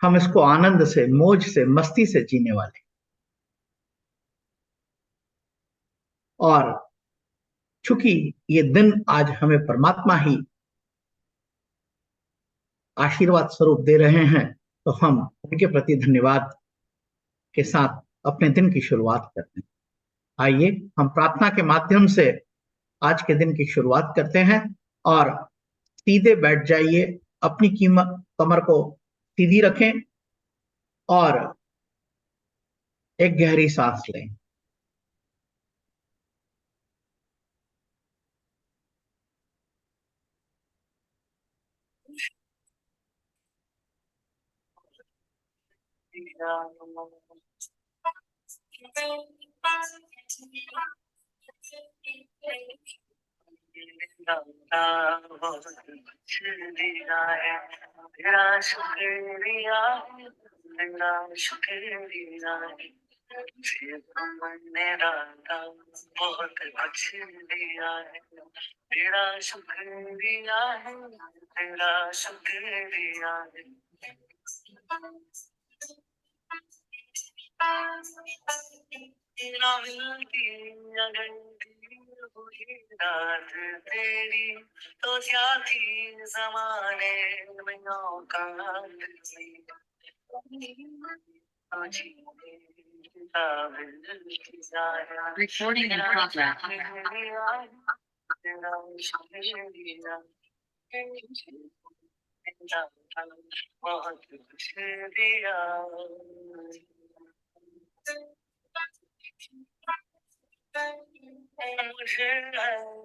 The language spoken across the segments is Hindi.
हम इसको आनंद से, मौज से, मस्ती से जीने वाले। और चूंकि ये दिन आज हमें परमात्मा ही आशीर्वाद स्वरूप दे रहे हैं, तो हम उनके प्रति धन्यवाद के साथ अपने दिन की शुरुआत करते हैं। आइए हम प्रार्थना के माध्यम से आज के दिन की शुरुआत करते हैं। और सीधे बैठ जाइए, अपनी कमर को सीधी रखें और एक गहरी सांस लें। तेरा शुक्रिया, तेरा शुक्रिया, तुमने दाता बहुत कुछ दिया है। तेरा शुक्रिया है, तेरा शुक्रिया है। ना मिलती अगर हुई रात तेरी, तो क्या थी जमाने में औकात थी। Recording in progress. बहुत कुछ दिया। मुझे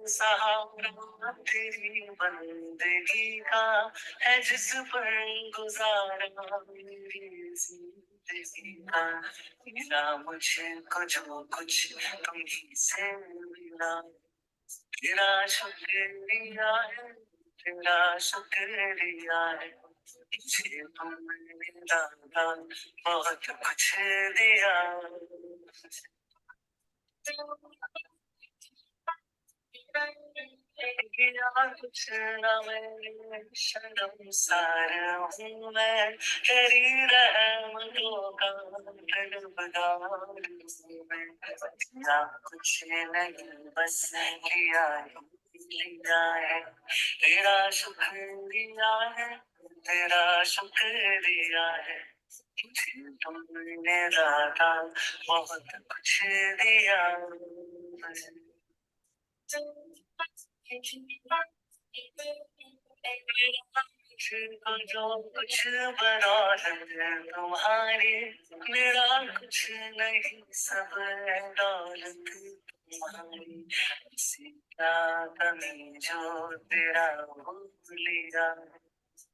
सहारा तेरी बंदगी का है, जिस पर गुजारा मेरी जिंदगी का। मिला मुझको जो कुछ तुम्हीं से मिला, तेरा शुक्रिया है, तेरा शुक्रिया है। मुझे तुमने दाता बहुत कुछ दिया। कुछ न मैं शर्मसार हूँ, मैं तेरी रहमतों का तलबगार हूँ मैं। तेरा कुछ नहीं बस लिया है, तेरा शुक्रिया है, तेरा शुक्रिया है। तुमने दाता बहुत कुछ दिया। जो कुछ बना है तुम्हारी, मेरा कुछ नहीं, सब है दौलत तुम्हारी। सीता कमी जो तेरा भूल लिया,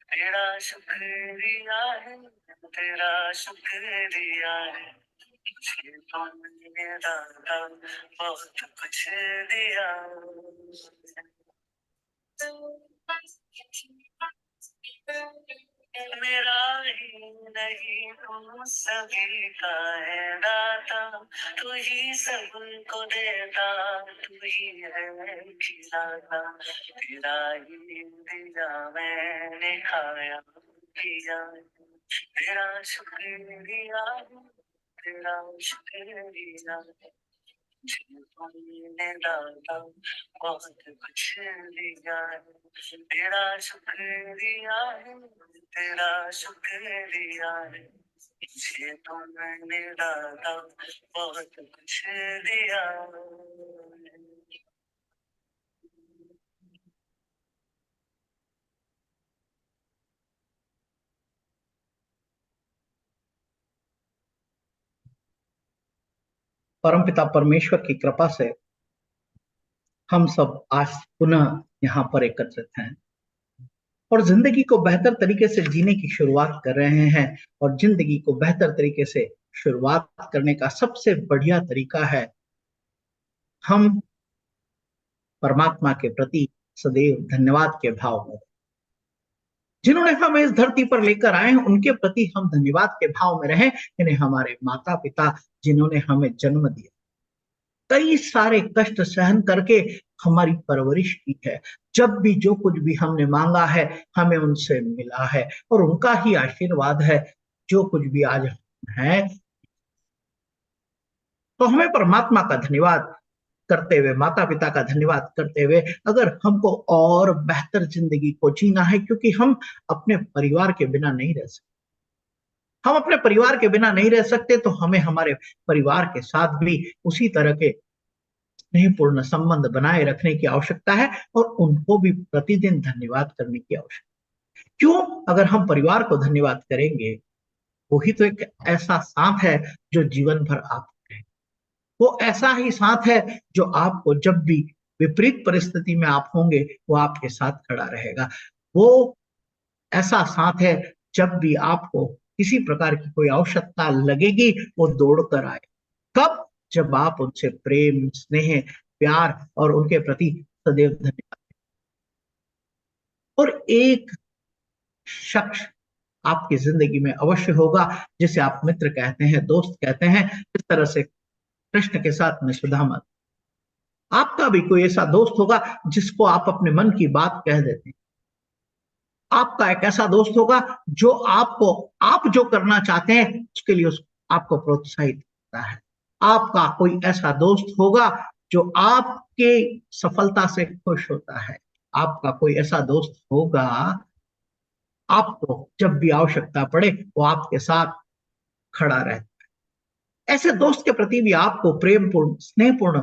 तेरा शुक्रिया है, तेरा शुक्रिया है। तुमने दाता बहुत कुछ दिया। मेरा ही नहीं तू सभी का है दाता, तू ही सबको देता, तू ही है खिलाता। तेरा ही दिया मैंने खाया पिया, तेरा शुक्रिया, तेरा शुक्रिया। तुमने दाता बहुत कुछ दिया, तेरा शुक्रिया है, तेरा शुक्रिया है। मुझे तुमने दाता बहुत कुछ दिया। परमपिता परमेश्वर की कृपा से हम सब आज पुनः यहाँ पर एकत्रित हैं और जिंदगी को बेहतर तरीके से जीने की शुरुआत कर रहे हैं। और जिंदगी को बेहतर तरीके से शुरुआत करने का सबसे बढ़िया तरीका है हम परमात्मा के प्रति सदैव धन्यवाद के भाव में, जिन्होंने हमें इस धरती पर लेकर आए हैं उनके प्रति हम धन्यवाद के भाव में रहें। इन्हें हमारे माता पिता जिन्होंने हमें जन्म दिया, कई सारे कष्ट सहन करके हमारी परवरिश की है। जब भी जो कुछ भी हमने मांगा है हमें उनसे मिला है और उनका ही आशीर्वाद है। जो कुछ भी आज है, तो हमें परमात्मा का धन्यवाद करते हुए, माता पिता का धन्यवाद करते हुए, अगर हमको और बेहतर जिंदगी को जीना है, क्योंकि हम अपने परिवार के बिना नहीं रह सकते, हम अपने परिवार के बिना नहीं रह सकते, तो हमें हमारे परिवार के साथ भी उसी तरह के स्नेहपूर्ण संबंध बनाए रखने की आवश्यकता है और उनको भी प्रतिदिन धन्यवाद करने की आवश्यकता है। क्यों? अगर हम परिवार को धन्यवाद करेंगे, वही तो एक ऐसा साथ है जो जीवन भर आप, वो ऐसा ही साथ है जो आपको जब भी विपरीत परिस्थिति में आप होंगे, वो आपके साथ खड़ा रहेगा। वो ऐसा साथ है, जब भी आपको किसी प्रकार की कोई आवश्यकता लगेगी, वो दौड़ कर आए। कब? जब आप उनसे प्रेम, स्नेह, प्यार और उनके प्रति सदैव धन्यवाद। और एक शख्स आपकी जिंदगी में अवश्य होगा, जिसे आप मित्र कहते हैं, दोस्त कहते हैं, इस तरह से कृष्ण के साथ में सुदामा। आपका भी कोई ऐसा दोस्त होगा जिसको आप अपने मन की बात कह देते हैं। आपका एक ऐसा दोस्त होगा जो आपको, आप जो करना चाहते हैं उसके लिए आपको प्रोत्साहित करता है। आपका कोई ऐसा दोस्त होगा जो आपके सफलता से खुश होता है। आपका कोई ऐसा दोस्त होगा, आपको जब भी आवश्यकता पड़े वो आपके साथ खड़ा रहता है। ऐसे दोस्त के प्रति भी आपको प्रेमपूर्ण, स्नेहपूर्ण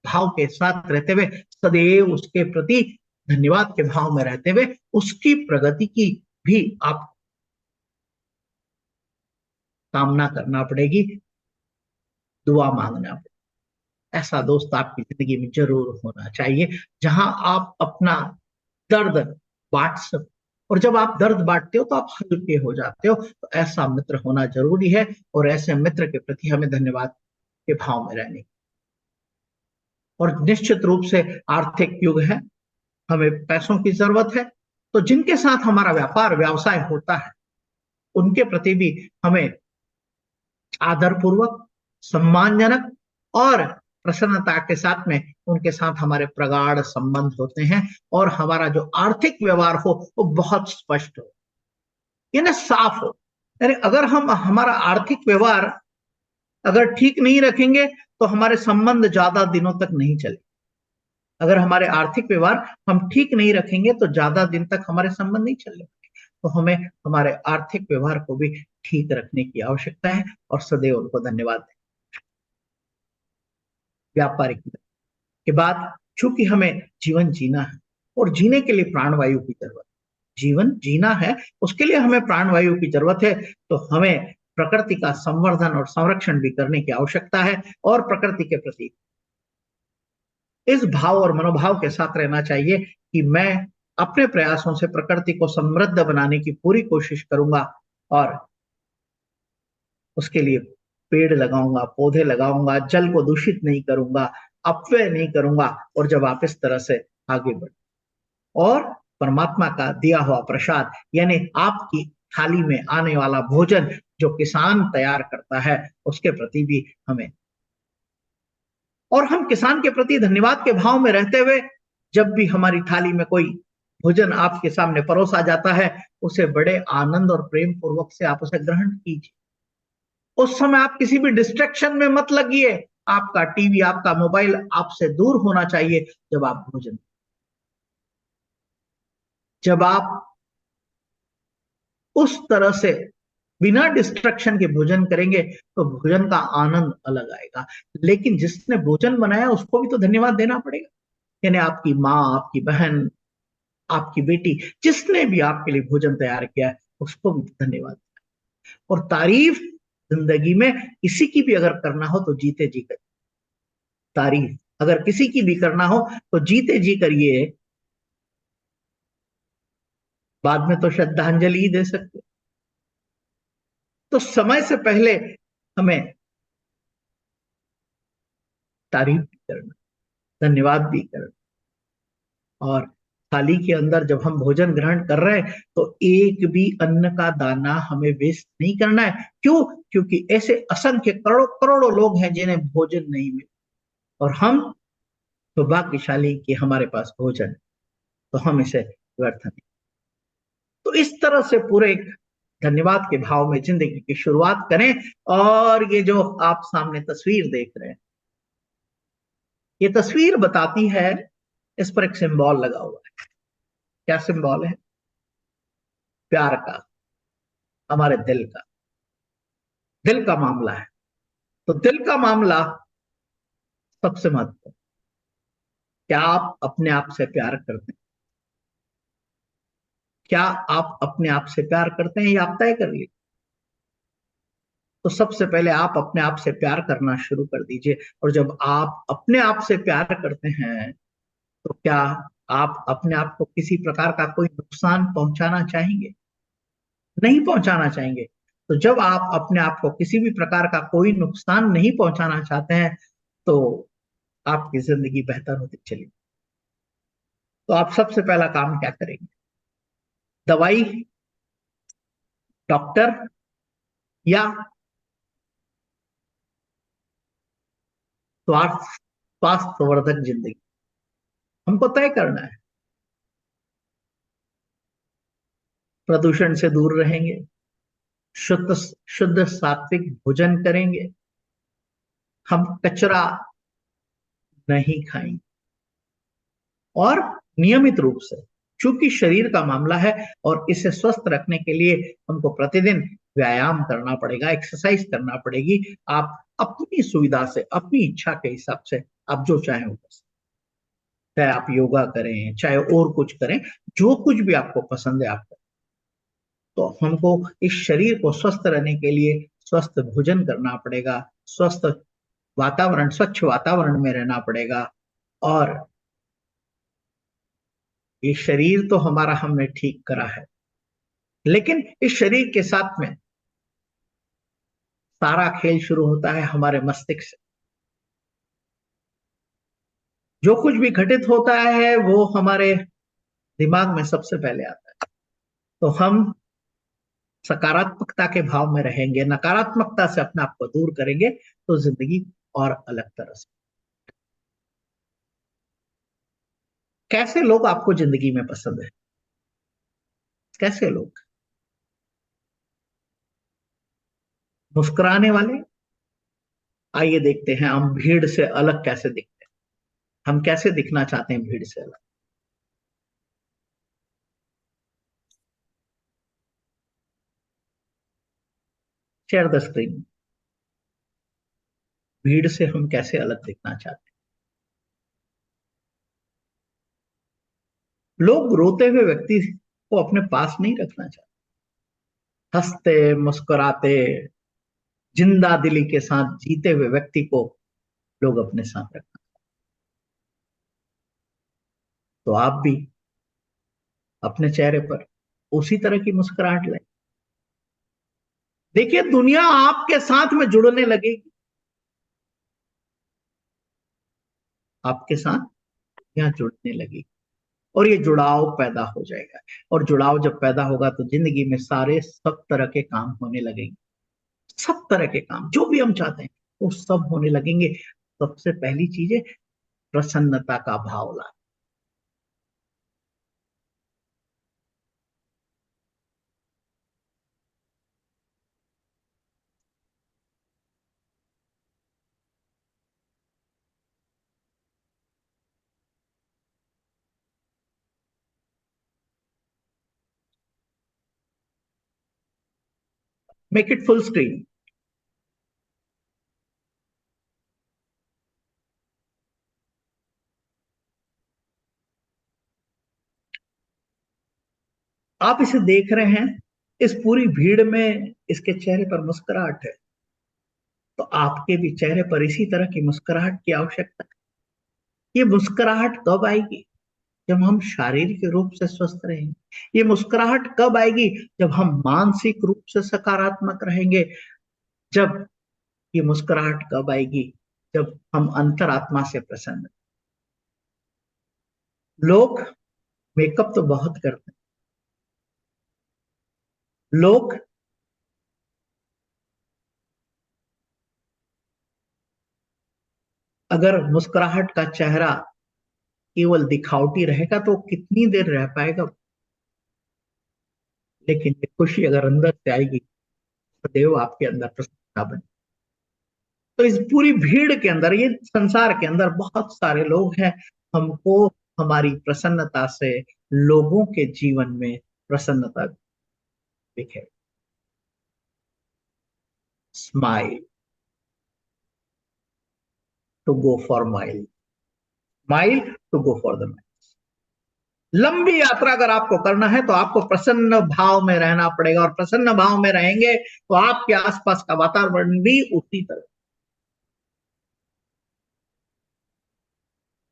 भाव के साथ रहते हुए, सदैव उसके प्रति धन्यवाद के भाव में रहते हुए, उसकी प्रगति की भी आप कामना करना पड़ेगी, दुआ मांगना पड़ेगा। ऐसा दोस्त आपकी जिंदगी में जरूर होना चाहिए, जहां आप अपना दर्द बांट सको। और जब आप दर्द बांटते हो तो आप हल्के हो जाते हो। तो ऐसा मित्र होना जरूरी है, और ऐसे मित्र के प्रति हमें धन्यवाद के भाव में रहने। और निश्चित रूप से आर्थिक युग है, हमें पैसों की जरूरत है, तो जिनके साथ हमारा व्यापार व्यवसाय होता है, उनके प्रति भी हमें आदरपूर्वक, सम्मानजनक और प्रसन्नता के साथ में उनके साथ हमारे प्रगाढ़ संबंध होते हैं, और हमारा जो आर्थिक व्यवहार हो वो बहुत स्पष्ट हो, यानी साफ हो। यानी अगर हम हमारा आर्थिक व्यवहार अगर ठीक नहीं रखेंगे, तो हमारे संबंध ज्यादा दिनों तक नहीं चले। अगर हमारे आर्थिक व्यवहार हम ठीक नहीं रखेंगे, तो ज्यादा दिन तक हमारे संबंध नहीं चलेंगे। तो हमें हमारे आर्थिक व्यवहार को भी ठीक रखने की आवश्यकता है, और सदैव उनको धन्यवाद दें। व्यापारिक के बाद, चूंकि हमें जीवन जीना है, और जीने के लिए प्राणवायु की जरूरत है, जीवन जीना है उसके लिए हमें प्राणवायु की जरूरत है, तो हमें प्रकृति का संवर्धन और संरक्षण भी करने की आवश्यकता है, और प्रकृति के प्रति इस भाव और मनोभाव के साथ रहना चाहिए कि मैं अपने प्रयासों से प्रकृति को समृद्ध बनाने की पूरी कोशिश करूंगा, और उसके लिए पेड़ लगाऊंगा, पौधे लगाऊंगा, जल को दूषित नहीं करूंगा, अपव्यय नहीं करूंगा। और जब आप इस तरह से आगे बढ़े, और परमात्मा का दिया हुआ प्रसाद, यानी आपकी थाली में आने वाला भोजन जो किसान तैयार करता है, उसके प्रति भी हमें, और हम किसान के प्रति धन्यवाद के भाव में रहते हुए, जब भी हमारी थाली में कोई भोजन आपके सामने परोसा जाता है, उसे बड़े आनंद और प्रेम पूर्वक से आप उसे ग्रहण कीजिए। उस समय आप किसी भी डिस्ट्रैक्शन में मत लगिए। आपका टीवी, आपका मोबाइल आपसे दूर होना चाहिए। जब आप भोजन, जब आप उस तरह से बिना डिस्ट्रक्शन के भोजन करेंगे, तो भोजन का आनंद अलग आएगा। लेकिन जिसने भोजन बनाया उसको भी तो धन्यवाद देना पड़ेगा, यानी आपकी माँ, आपकी बहन, आपकी बेटी, जिसने भी आपके लिए भोजन तैयार किया है, उसको भी धन्यवाद। और तारीफ जिंदगी में किसी की भी अगर करना हो तो जीते जी करिए। तारीफ अगर किसी की भी करना हो तो जीते जी करिए, बाद में तो श्रद्धांजलि ही दे सकते। तो समय से पहले हमें तारीफ भी करना, धन्यवाद भी करना। और थाली के अंदर जब हम भोजन ग्रहण कर रहे हैं, तो एक भी अन्न का दाना हमें वेस्ट नहीं करना है। क्यों? क्योंकि ऐसे असंख्य करोड़ों करोड़ों लोग हैं जिन्हें भोजन नहीं मिले, और हम सौभाग्यशाली कि हमारे पास भोजन, तो हम इसे व्यर्थ नहीं। तो इस तरह से पूरे धन्यवाद के भाव में जिंदगी की शुरुआत करें। और ये जो आप सामने तस्वीर देख रहे हैं, ये तस्वीर बताती है, इस पर एक सिंबल लगा हुआ है। क्या सिंबल है? प्यार का, हमारे दिल का मामला है। तो दिल का मामला सबसे महत्वपूर्ण। क्या आप अपने आप से प्यार करते हैं? क्या आप अपने आप से प्यार करते हैं, ये आप तय कर लीजिए। तो सबसे पहले आप अपने आप से प्यार करना शुरू कर दीजिए। और जब आप अपने आप से प्यार करते हैं, तो क्या आप अपने आप को किसी प्रकार का कोई नुकसान पहुंचाना चाहेंगे? नहीं पहुंचाना चाहेंगे। तो जब आप अपने आप को किसी भी प्रकार का कोई नुकसान नहीं पहुंचाना चाहते हैं, तो आपकी जिंदगी बेहतर होती चली। तो आप सबसे पहला काम क्या करेंगे? दवाई, डॉक्टर, या स्वास्थ्यवर्धक जिंदगी, हमको तय करना है। प्रदूषण से दूर रहेंगे, शुद्ध शुद्ध सात्विक भोजन करेंगे, हम कचरा नहीं खाएंगे, और नियमित रूप से, चूंकि शरीर का मामला है और इसे स्वस्थ रखने के लिए हमको प्रतिदिन व्यायाम करना पड़ेगा, एक्सरसाइज करना पड़ेगी। आप अपनी सुविधा से, अपनी इच्छा के हिसाब से आप जो चाहें वो कर सकते हैं। चाहे आप योगा करें, चाहे और कुछ करें, जो कुछ भी आपको पसंद है आप करें। तो हमको इस शरीर को स्वस्थ रहने के लिए स्वस्थ भोजन करना पड़ेगा, स्वस्थ वातावरण, स्वच्छ वातावरण में रहना पड़ेगा। और ये शरीर तो हमारा हमने ठीक करा है, लेकिन इस शरीर के साथ में सारा खेल शुरू होता है हमारे मस्तिष्क से। जो कुछ भी घटित होता है वो हमारे दिमाग में सबसे पहले आता है। तो हम सकारात्मकता के भाव में रहेंगे, नकारात्मकता से अपने आप को दूर करेंगे, तो जिंदगी और अलग तरह से। कैसे लोग आपको जिंदगी में पसंद है? कैसे लोग? मुस्कुराने वाले? आइए देखते हैं हम भीड़ से अलग कैसे दिखते हैं। हम कैसे दिखना चाहते हैं भीड़ से अलग? Share the screen. भीड़ से हम कैसे अलग दिखना चाहते हैं? लोग रोते हुए व्यक्ति को अपने पास नहीं रखना चाहते। हंसते मुस्कुराते, जिंदा दिली के साथ जीते हुए व्यक्ति को लोग अपने साथ रखना। तो आप भी अपने चेहरे पर उसी तरह की मुस्कुराहट लाए। देखिए, दुनिया आपके साथ में जुड़ने लगेगी। आपके साथ दुनिया जुड़ने लगेगी, और ये जुड़ाव पैदा हो जाएगा। और जुड़ाव जब पैदा होगा तो जिंदगी में सारे सब तरह के काम होने लगेंगे। सब तरह के काम जो भी हम चाहते हैं वो सब होने लगेंगे। सबसे पहली चीज है प्रसन्नता का भाव ला। Make it full screen. आप इसे देख रहे हैं, इस पूरी भीड़ में इसके चेहरे पर मुस्कुराहट है। तो आपके भी चेहरे पर इसी तरह की मुस्कुराहट की आवश्यकता है। ये मुस्कुराहट कब आएगी? जब हम शारीरिक रूप से स्वस्थ रहेंगे। ये मुस्कुराहट कब आएगी? जब हम मानसिक रूप से सकारात्मक रहेंगे। जब ये मुस्कुराहट कब आएगी? जब हम अंतरात्मा से प्रसन्न। लोग मेकअप तो बहुत करते हैं। लोग अगर मुस्कुराहट का चेहरा केवल दिखावटी रहेगा तो कितनी देर रह पाएगा? लेकिन ये खुशी अगर अंदर से आएगी तो देव आपके अंदर प्रसन्नता बने। तो इस पूरी भीड़ के अंदर, ये संसार के अंदर बहुत सारे लोग हैं, हमको हमारी प्रसन्नता से लोगों के जीवन में प्रसन्नता दिखे। Smile to go for mile, mile to go for the mile. लंबी यात्रा अगर आपको करना है तो आपको प्रसन्न भाव में रहना पड़ेगा, और प्रसन्न भाव में रहेंगे तो आपके आसपास का वातावरण भी उसी तरह।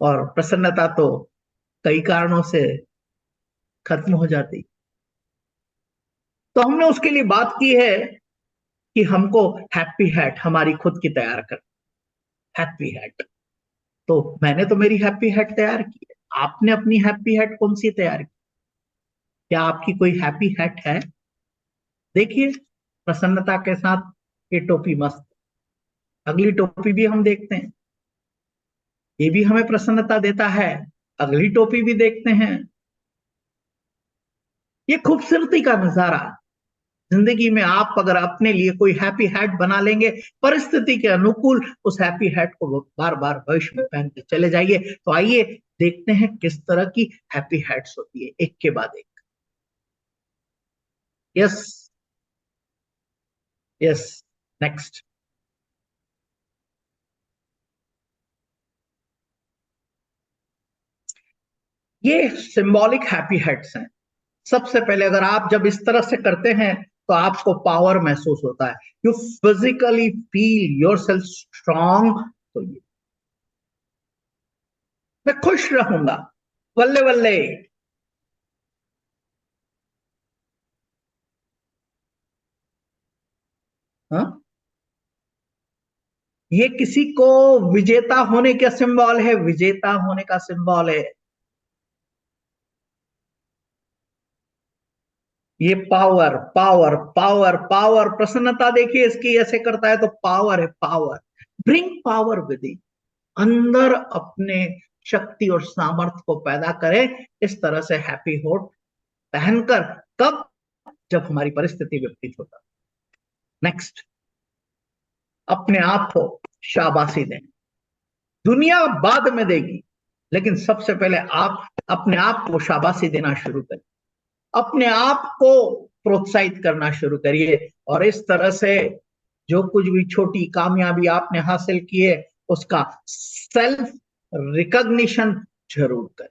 और प्रसन्नता तो कई कारणों से खत्म हो जाती, तो हमने उसके लिए बात की है कि हमको हैप्पी हैट हमारी खुद की तैयार कर। हैप्पी हैट, तो मैंने तो मेरी हैप्पी हैट तैयार की है, आपने अपनी हैप्पी हैट कौन सी तैयार की? क्या आपकी कोई हैप्पी हैट है? देखिए, प्रसन्नता के साथ ये टोपी मस्त। अगली टोपी भी हम देखते हैं, ये भी हमें प्रसन्नता देता है। अगली टोपी भी देखते हैं। ये खूबसूरती का नजारा। जिंदगी में आप अगर अपने लिए कोई हैप्पी हैट बना लेंगे, परिस्थिति के अनुकूल उस हैप्पी हैट को बार बार भविष्य में पहनते चले जाइए। तो आइए देखते हैं किस तरह की हैप्पी हैट्स होती है, एक के बाद एक। Yes, yes, next. ये सिंबॉलिक हैप्पी हैट्स हैं। सबसे पहले अगर आप जब इस तरह से करते हैं तो आपको पावर महसूस होता है, you physically feel your self strong. तो ये मैं खुश रहूंगा, बल्ले बल्ले। हाँ, ये किसी को विजेता होने का सिंबल है, विजेता होने का सिंबल है। ये पावर पावर पावर पावर, प्रसन्नता देखिए इसकी ऐसे करता है तो पावर है, power. Bring power with in, अंदर अपने शक्ति और सामर्थ्य को पैदा करें इस तरह से हैप्पी होट पहनकर। कब? जब हमारी परिस्थिति विपरीत होता। नेक्स्ट, अपने आप को शाबाशी दें। दुनिया बाद में देगी, लेकिन सबसे पहले आप अपने आप को शाबाशी देना शुरू करें, अपने आप को प्रोत्साहित करना शुरू करिए। और इस तरह से जो कुछ भी छोटी कामयाबी आपने हासिल की है उसका सेल्फ रिकॉग्निशन जरूर करें।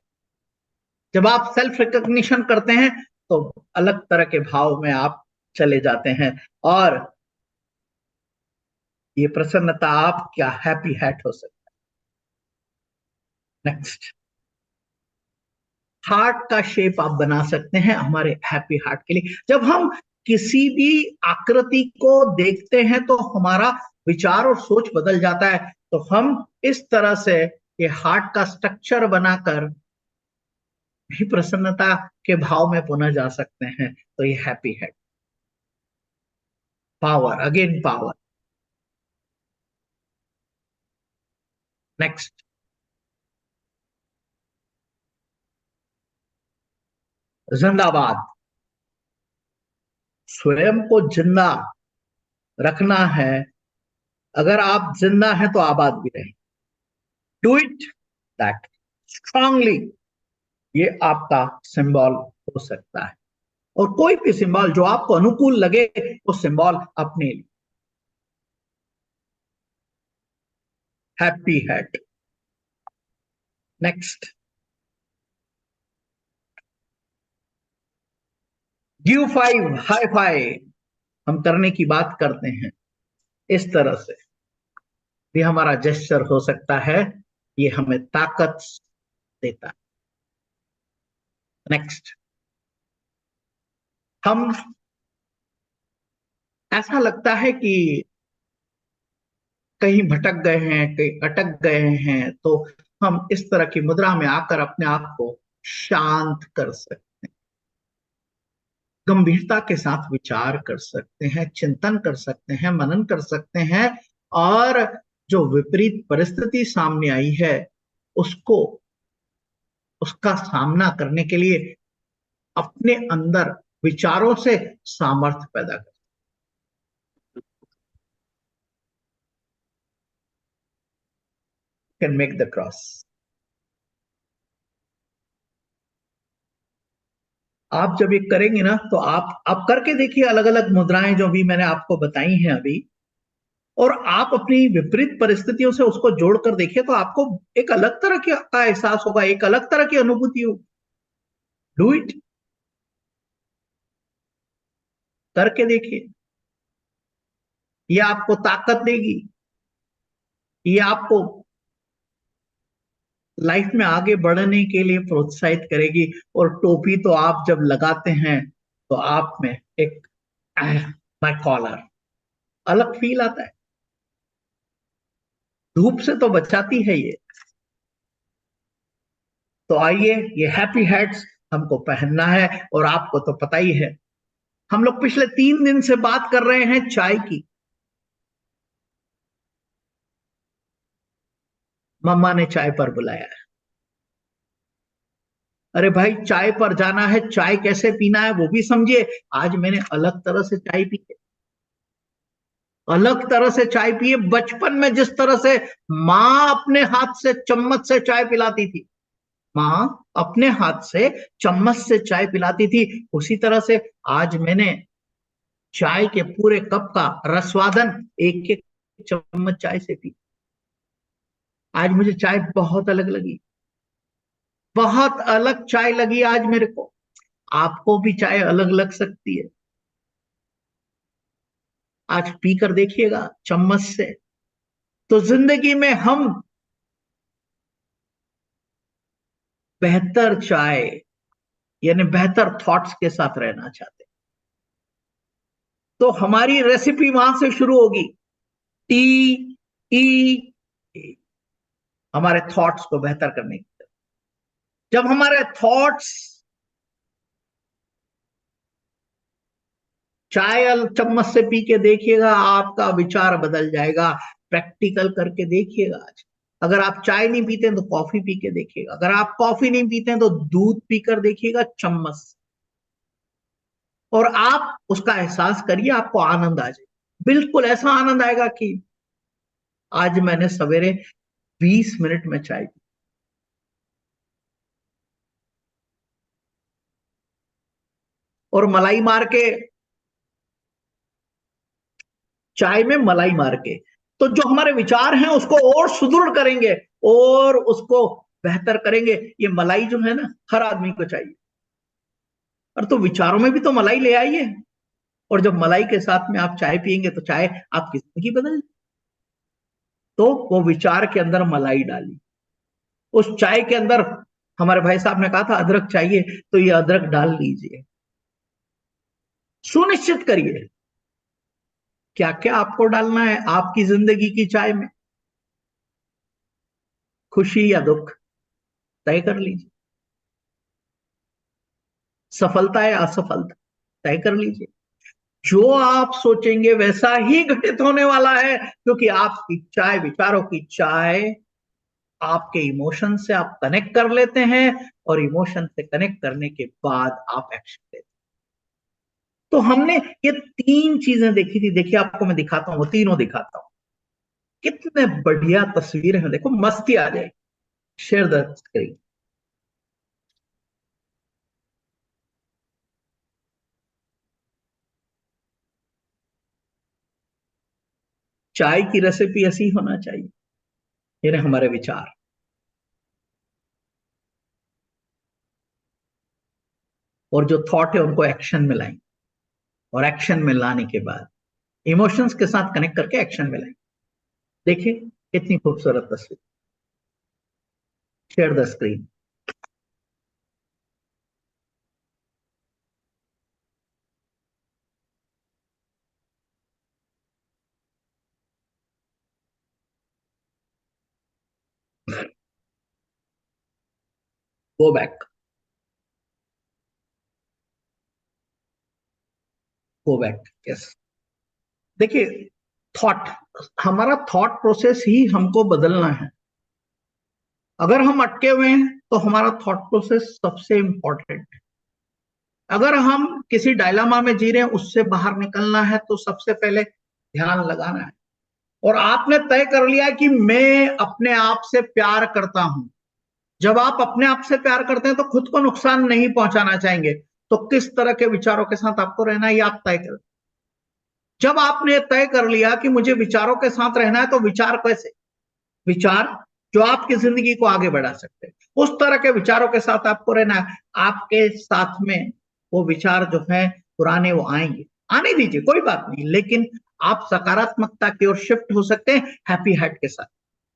जब आप सेल्फ रिकॉग्निशन करते हैं तो अलग तरह के भाव में आप चले जाते हैं, और ये प्रसन्नता आपका हैप्पी हैट हो सकता है। नेक्स्ट, हार्ट का शेप आप बना सकते हैं हमारे हैप्पी हार्ट के लिए। जब हम किसी भी आकृति को देखते हैं तो हमारा विचार और सोच बदल जाता है, तो हम इस तरह से ये हार्ट का स्ट्रक्चर बनाकर भी प्रसन्नता के भाव में पुनः जा सकते हैं। तो ये हैप्पी है। Power, again power. नेक्स्ट, जिंदाबाद। स्वयं को जिंदा रखना है। अगर आप जिंदा हैं तो आबाद भी रहें। डू इट दैट स्ट्रांगली, ये आपका सिंबल हो सकता है। और कोई भी सिंबल जो आपको अनुकूल लगे वो सिंबल अपने लिए। Happy hat. Next, give five, high five हम करने की बात करते हैं, इस तरह से भी हमारा जेस्चर हो सकता है। ये हमें ताकत देता है। नेक्स्ट, हम ऐसा लगता है कि कहीं भटक गए हैं, कहीं अटक गए हैं, तो हम इस तरह की मुद्रा में आकर अपने आप को शांत कर सकते हैं, गंभीरता के साथ विचार कर सकते हैं, चिंतन कर सकते हैं, मनन कर सकते हैं, और जो विपरीत परिस्थिति सामने आई है उसको, उसका सामना करने के लिए अपने अंदर विचारों से सामर्थ्य पैदा करता है। Can make the cross. आप जब ये करेंगे ना तो आप करके देखिए अलग अलग मुद्राएं जो भी मैंने आपको बताई हैं अभी, और आप अपनी विपरीत परिस्थितियों से उसको जोड़कर देखिए तो आपको एक अलग तरह का एहसास होगा, एक अलग तरह की अनुभूति होगी। डू इट, करके देखिए। ये आपको ताकत देगी, ये आपको लाइफ में आगे बढ़ने के लिए प्रोत्साहित करेगी। और टोपी तो आप जब लगाते हैं तो आप में एक माय कॉलर अलग फील आता है। धूप से तो बचाती है ये। तो आइए, ये हैप्पी हैट्स हमको पहनना है। और आपको तो पता ही है, हम लोग पिछले 3 दिन से बात कर रहे हैं चाय की। मम्मा ने चाय पर बुलाया है। अरे भाई, चाय पर जाना है, चाय कैसे पीना है वो भी समझिए। आज मैंने अलग तरह से चाय पी है, अलग तरह से चाय पिए। बचपन में जिस तरह से माँ अपने हाथ से चम्मच से चाय पिलाती थी, माँ अपने हाथ से चम्मच से चाय पिलाती थी, उसी तरह से आज मैंने चाय के पूरे कप का रसवादन एक एक चम्मच चाय से पी। आज मुझे चाय बहुत अलग लगी, बहुत अलग चाय लगी आज मेरे को। आपको भी चाय अलग लग सकती है। आज पीकर देखिएगा चम्मच से। तो जिंदगी में हम बेहतर चाय यानी बेहतर थॉट्स के साथ रहना चाहते हैं, तो हमारी रेसिपी वहां से शुरू होगी। टी ई, हमारे थॉट्स को बेहतर करने की। जब हमारे थॉट्स चाय चम्मच से पी के देखिएगा, आपका विचार बदल जाएगा। प्रैक्टिकल करके देखिएगा आज। अगर आप चाय नहीं पीते हैं तो कॉफी पी के देखिएगा, अगर आप कॉफी नहीं पीते हैं तो दूध पीकर देखिएगा चम्मच से। और आप उसका एहसास करिए, आपको आनंद आ जाए। बिल्कुल ऐसा आनंद आएगा कि आज मैंने सवेरे 20 मिनट में चाय पी। और मलाई मार के, चाय में मलाई मार के, तो जो हमारे विचार हैं उसको और सुदृढ़ करेंगे और उसको बेहतर करेंगे। ये मलाई जो है ना, हर आदमी को चाहिए। और तो विचारों में भी तो मलाई ले आइए। और जब मलाई के साथ में आप चाय पियेंगे तो चाय आपकी जिंदगी बदल। तो वो विचार के अंदर मलाई डाली, उस चाय के अंदर। हमारे भाई साहब ने कहा था अदरक चाहिए, तो ये अदरक डाल लीजिए। सुनिश्चित करिए क्या क्या आपको डालना है आपकी जिंदगी की चाय में। खुशी या दुख तय कर लीजिए, सफलता या असफलता तय कर लीजिए। जो आप सोचेंगे वैसा ही घटित होने वाला है, क्योंकि आपकी चाय, विचारों की चाय, आपके इमोशन से आप कनेक्ट कर लेते हैं। और इमोशन से कनेक्ट करने के बाद आप एक्शन लेते हैं। तो हमने ये 3 चीजें देखी थी। देखिए, आपको मैं दिखाता हूं, वो तीनों दिखाता हूं। कितने बढ़िया तस्वीरें हैं, देखो मस्ती आ जाए। Share the screen. चाय की रेसिपी ऐसी होना चाहिए। ये रहे हमारे विचार। और जो थॉट है उनको एक्शन में लाएंगे। और एक्शन में लाने के बाद इमोशंस के साथ कनेक्ट करके एक्शन में लाएंगे। देखिए कितनी खूबसूरत तस्वीर। Share the screen. Go back, go back, yes. देखिए, थॉट, हमारा थॉट प्रोसेस ही हमको बदलना है। अगर हम अटके हुए हैं तो हमारा थॉट प्रोसेस सबसे इंपॉर्टेंट है। अगर हम किसी डायलामा में जी रहे हैं, उससे बाहर निकलना है तो सबसे पहले ध्यान लगाना है। और आपने तय कर लिया है कि मैं अपने आप से प्यार करता हूं। जब आप अपने आप से प्यार करते हैं तो खुद को नुकसान नहीं पहुंचाना चाहेंगे। तो किस तरह के विचारों के साथ आपको रहना है, ये आप तय करें। जब आपने तय कर लिया कि मुझे विचारों के साथ रहना है, तो विचार कैसे? विचार जो आपकी जिंदगी को आगे बढ़ा सकते हैं, उस तरह के विचारों के साथ आपको रहना है। आपके साथ में वो विचार जो है पुराने, वो आएंगे, आने दीजिए, कोई बात नहीं, लेकिन आप सकारात्मकता की ओर शिफ्ट हो सकते हैं हैप्पी हार्ट के साथ।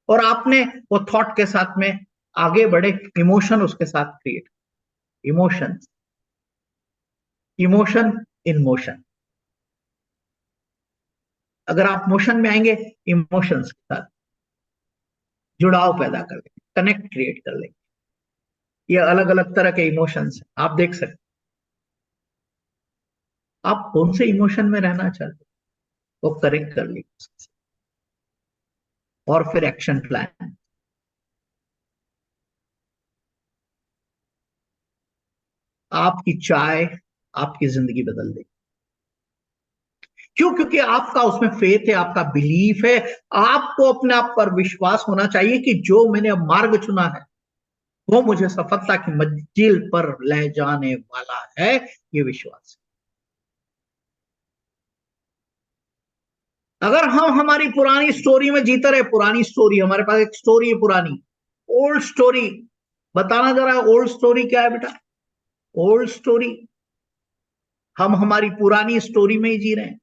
और आपने वो थॉट के साथ में आगे बढ़े, इमोशन उसके साथ create, emotion, emotion in motion. अगर आप मोशन में आएंगे, इमोशंस के साथ जुड़ाव पैदा कर लेंगे, कनेक्ट क्रिएट कर लेंगे। ये अलग अलग तरह के इमोशंस हैं, आप देख सकते हैं। आप कौन से इमोशन में रहना चाहते हैं, वो करेक्ट कर लीजिए। और फिर एक्शन प्लान। आपकी चाय आपकी जिंदगी बदल देगी। क्यों? क्योंकि आपका उसमें फेथ है, आपका बिलीफ है। आपको अपने आप पर विश्वास होना चाहिए कि जो मैंने मार्ग चुना है वो मुझे सफलता की मंजिल पर ले जाने वाला है, ये विश्वास। अगर हम हमारी पुरानी स्टोरी में जीते रहे, पुरानी स्टोरी, हमारे पास एक स्टोरी है पुरानी, ओल्ड स्टोरी, बताना जरा ओल्ड स्टोरी क्या है बेटा? ओल्ड स्टोरी, हम हमारी पुरानी स्टोरी में ही जी रहे हैं।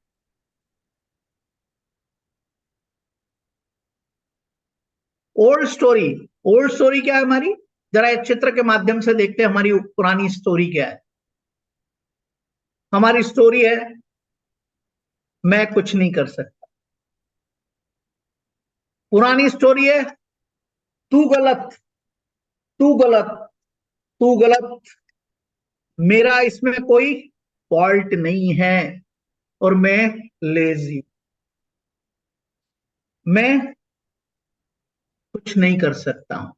ओल्ड स्टोरी, ओल्ड स्टोरी क्या है हमारी? जरा एक चित्र के माध्यम से देखते हैं हमारी पुरानी स्टोरी क्या है। हमारी स्टोरी है, मैं कुछ नहीं कर सकता। पुरानी स्टोरी है, तू गलत, तू गलत, तू गलत, मेरा इसमें कोई फॉल्ट नहीं है, और मैं लेजी, मैं कुछ नहीं कर सकता हूं,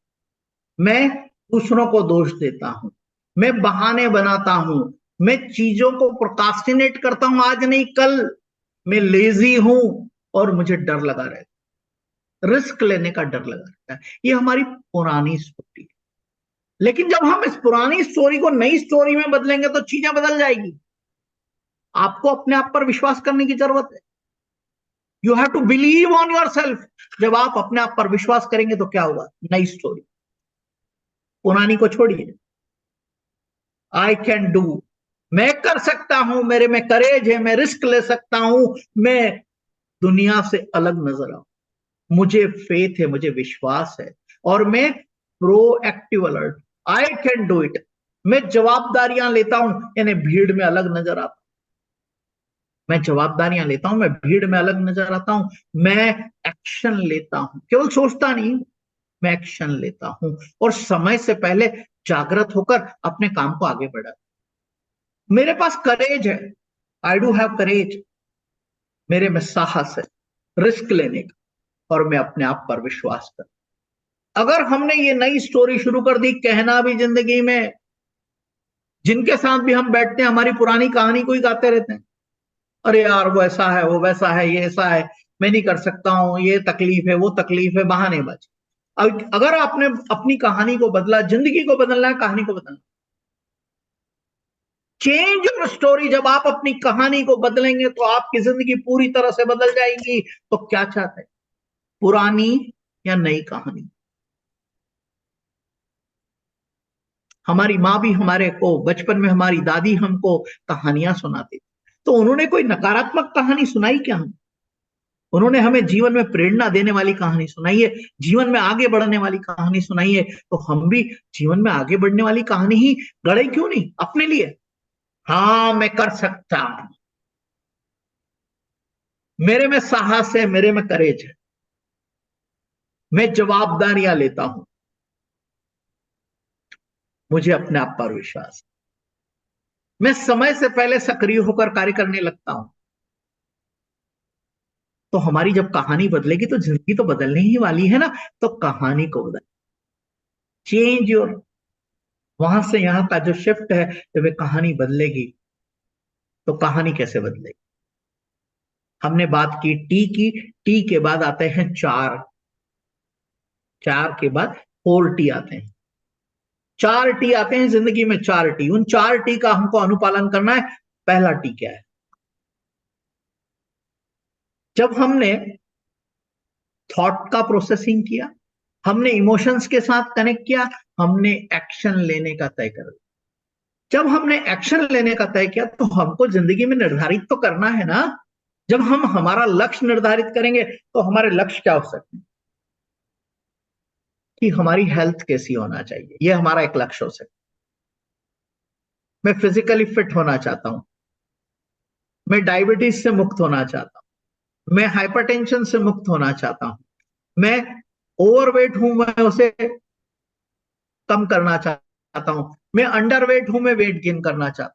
मैं दूसरों को दोष देता हूं, मैं बहाने बनाता हूं, मैं चीजों को प्रोकास्टिनेट करता हूं, आज नहीं कल, मैं लेजी हूं, और मुझे डर लगा रहता है, रिस्क लेने का डर लगा रहता है। ये हमारी पुरानी स्टोरी है। लेकिन जब हम इस पुरानी स्टोरी को नई स्टोरी में बदलेंगे तो चीजें बदल जाएगी। आपको अपने आप पर विश्वास करने की जरूरत है। You have to believe on yourself. जब आप अपने आप पर विश्वास करेंगे तो क्या होगा? नई स्टोरी, पुरानी को छोड़िए। आई कैन डू, मैं कर सकता हूं, मेरे में करेज है, मैं रिस्क ले सकता हूं, मैं दुनिया से अलग नजर आऊं, मुझे फेथ है, मुझे विश्वास है, और मैं proactive alert, I can do it. मैं जवाबदारियां लेता हूं, यानी भीड़ में अलग नजर आता, मैं जवाबदारियां लेता हूं, मैं भीड़ में अलग नजर आता हूं, मैं एक्शन लेता हूं, केवल सोचता नहीं, मैं एक्शन लेता हूं, और समय से पहले जागृत होकर अपने काम को आगे बढ़ा। मेरे पास करेज है, आई डू हैव करेज, मेरे में साहस है रिस्क लेने का, और मैं अपने आप पर विश्वास कर। अगर हमने ये नई स्टोरी शुरू कर दी, कहना भी जिंदगी में, जिनके साथ भी हम बैठते हैं हमारी पुरानी कहानी को ही गाते रहते हैं। अरे यार वो ऐसा है, वो वैसा है, ये ऐसा है, मैं नहीं कर सकता हूं, ये तकलीफ है, वो तकलीफ है, बहानेबाजी। अब अगर आपने अपनी कहानी को बदला, जिंदगी को बदलना है, कहानी को बदलना, चेंज योर स्टोरी। जब आप अपनी कहानी को बदलेंगे तो आपकी जिंदगी पूरी तरह से बदल जाएगी। तो क्या चाहते हैं, पुरानी या नई कहानी? हमारी माँ भी हमारे को बचपन में, हमारी दादी हमको कहानियां सुनाती, तो उन्होंने कोई नकारात्मक कहानी सुनाई क्या? हम, उन्होंने हमें जीवन में प्रेरणा देने वाली कहानी सुनाई है, जीवन में आगे बढ़ने वाली कहानी सुनाई है। तो हम भी जीवन में आगे बढ़ने वाली कहानी ही गढ़े, क्यों नहीं अपने लिए? हाँ, मैं कर सकता हूं, मेरे में साहस है, मेरे में करेज है, मैं जवाबदारियां लेता हूं, मुझे अपने आप पर विश्वास है, मैं समय से पहले सक्रिय होकर कार्य करने लगता हूं। तो हमारी जब कहानी बदलेगी तो जिंदगी तो बदलने ही वाली है ना। तो कहानी को बदल, चेंज योर वहां से यहां का जो शिफ्ट है, जब ये कहानी बदलेगी तो कहानी कैसे बदलेगी? हमने बात की टी की। टी के बाद आते हैं चार। चार के बाद 4 टी आते हैं। 4 टी आते हैं जिंदगी में, 4 टी। उन 4 टी का हमको अनुपालन करना है। पहला टी क्या है? जब हमने थॉट का प्रोसेसिंग किया, हमने इमोशंस के साथ कनेक्ट किया, हमने एक्शन लेने का तय कर लिया। जब हमने एक्शन लेने का तय किया तो हमको जिंदगी में निर्धारित तो करना है ना। जब हम हमारा लक्ष्य निर्धारित करेंगे तो हमारे लक्ष्य क्या हो सकते हैं? कि हमारी हेल्थ कैसी होना चाहिए, यह हमारा एक लक्ष्य हो सकता है। मैं फिजिकली फिट होना चाहता हूं। मैं डायबिटीज से मुक्त होना चाहता हूं। मैं हाइपरटेंशन से मुक्त होना चाहता हूं। मैं ओवरवेट हूं, मैं उसे कम करना चाहता हूं। मैं अंडरवेट हूं, मैं वेट गेन करना चाहता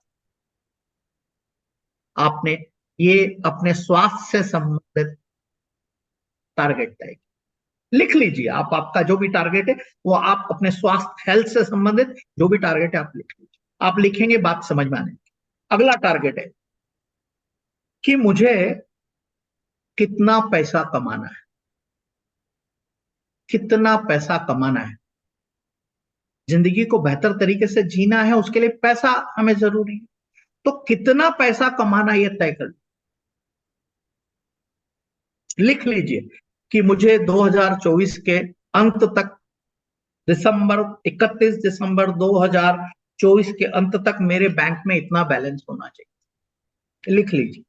हूं। आपने ये अपने स्वास्थ्य से संबंधित टारगेट तय, लिख लीजिए। आप आपका जो भी टारगेट है वो आप अपने स्वास्थ्य हेल्थ से संबंधित जो भी टारगेट है आप लिख लीजिए। आप लिखेंगे, बात समझ में आने। अगला टारगेट है कि मुझे कितना पैसा कमाना है। कितना पैसा कमाना है? जिंदगी को बेहतर तरीके से जीना है, उसके लिए पैसा हमें जरूरी है। तो कितना पैसा कमाना यह तय कर लिख लीजिए कि मुझे 2024 के अंत तक, दिसंबर 31 दिसंबर 2024 के अंत तक मेरे बैंक में इतना बैलेंस होना चाहिए। लिख लीजिए।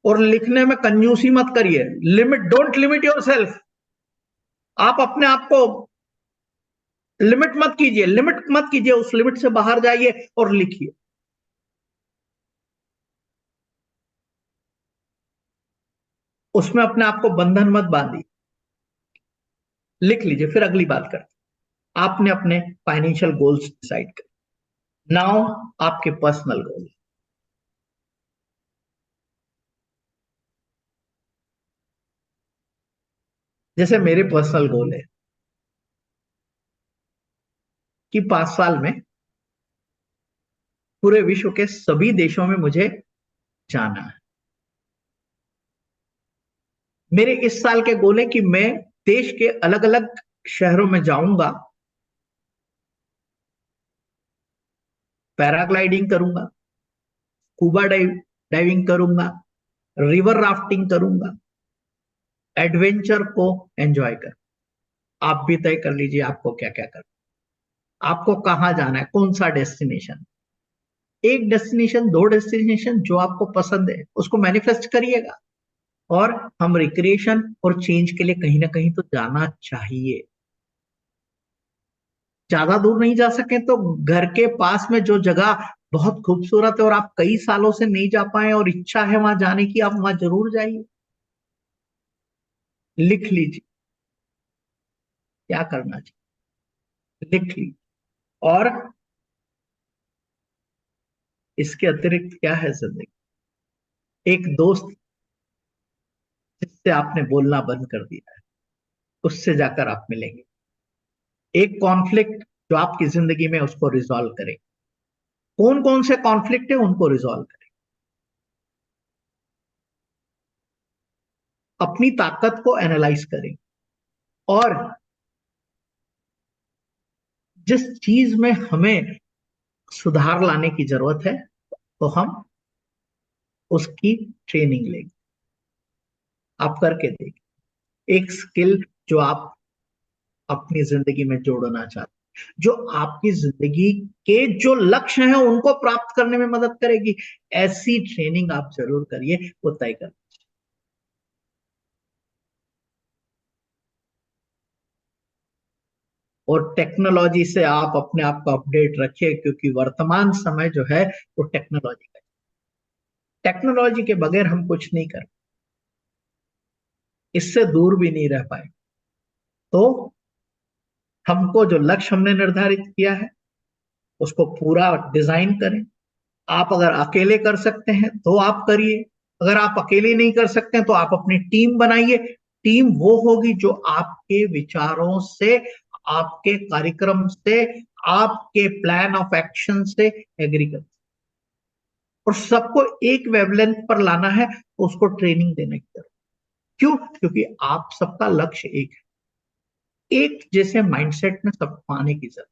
और लिखने में कंजूसी मत करिए। Limit, don't limit your self. आप अपने आप को लिमिट मत कीजिए, लिमिट मत कीजिए। उस लिमिट से बाहर जाइए और लिखिए। उसमें अपने आप को बंधन मत बांधिए। लिख लीजिए। फिर अगली बात करते हैं। आपने अपने फाइनेंशियल गोल्स डिसाइड कर। नाउ आपके पर्सनल गोल। जैसे मेरे पर्सनल गोल है कि 5 साल में पूरे विश्व के सभी देशों में मुझे जाना है। मेरे इस साल के गोल है कि मैं देश के अलग अलग शहरों में जाऊंगा, पैराग्लाइडिंग करूंगा, स्कूबा डाइविंग करूंगा, रिवर राफ्टिंग करूंगा, एडवेंचर को एंजॉय कर। आप भी तय कर लीजिए आपको क्या क्या करना। आपको कहां जाना है, कौन सा डेस्टिनेशन? एक डेस्टिनेशन, दो डेस्टिनेशन, जो आपको पसंद है उसको मैनिफेस्ट करिएगा। और हम रिक्रिएशन और चेंज के लिए कहीं ना कहीं तो जाना चाहिए। ज्यादा दूर नहीं जा सके तो घर के पास में जो जगह बहुत खूबसूरत है और आप कई सालों से नहीं जा पाए और इच्छा है वहां जाने की, आप वहां जरूर जाइए। लिख लीजिए क्या करना चाहिए। लिख लीजिए। और इसके अतिरिक्त क्या है जिंदगी? एक दोस्त जिससे आपने बोलना बंद कर दिया है, उससे जाकर आप मिलेंगे। एक कॉन्फ्लिक्ट जो आपकी जिंदगी में, उसको रिजॉल्व करें। कौन कौन से कॉन्फ्लिक्ट है उनको रिजॉल्व करें। अपनी ताकत को एनालाइज करें। और जिस चीज में हमें सुधार लाने की जरूरत है तो हम उसकी ट्रेनिंग लेंगे। आप करके देखिए। एक स्किल जो आप अपनी जिंदगी में जोड़ना चाहते हैं, जो आपकी जिंदगी के जो लक्ष्य हैं उनको प्राप्त करने में मदद करेगी, ऐसी ट्रेनिंग आप जरूर करिए। वो तय कर। और टेक्नोलॉजी से आप अपने आप को अपडेट रखिए, क्योंकि वर्तमान समय जो है वो टेक्नोलॉजी का। टेक्नोलॉजी के बगैर हम कुछ नहीं कर, इससे दूर भी नहीं रह पाए। तो हमको जो लक्ष्य हमने निर्धारित किया है उसको पूरा डिजाइन करें। आप अगर अकेले कर सकते हैं तो आप करिए। अगर आप अकेले नहीं कर सकते हैं तो आप अपनी टीम बनाइए। टीम वो होगी जो आपके विचारों से आपके कार्यक्रम से, आपके प्लान ऑफ एक्शन से एग्री करते हैं। और सबको एक वेवलेंथ पर लाना है, तो उसको ट्रेनिंग देने की जरूरत। क्यों? क्योंकि आप सबका लक्ष्य एक है, एक जैसे माइंडसेट में सबको आने की जरूरत।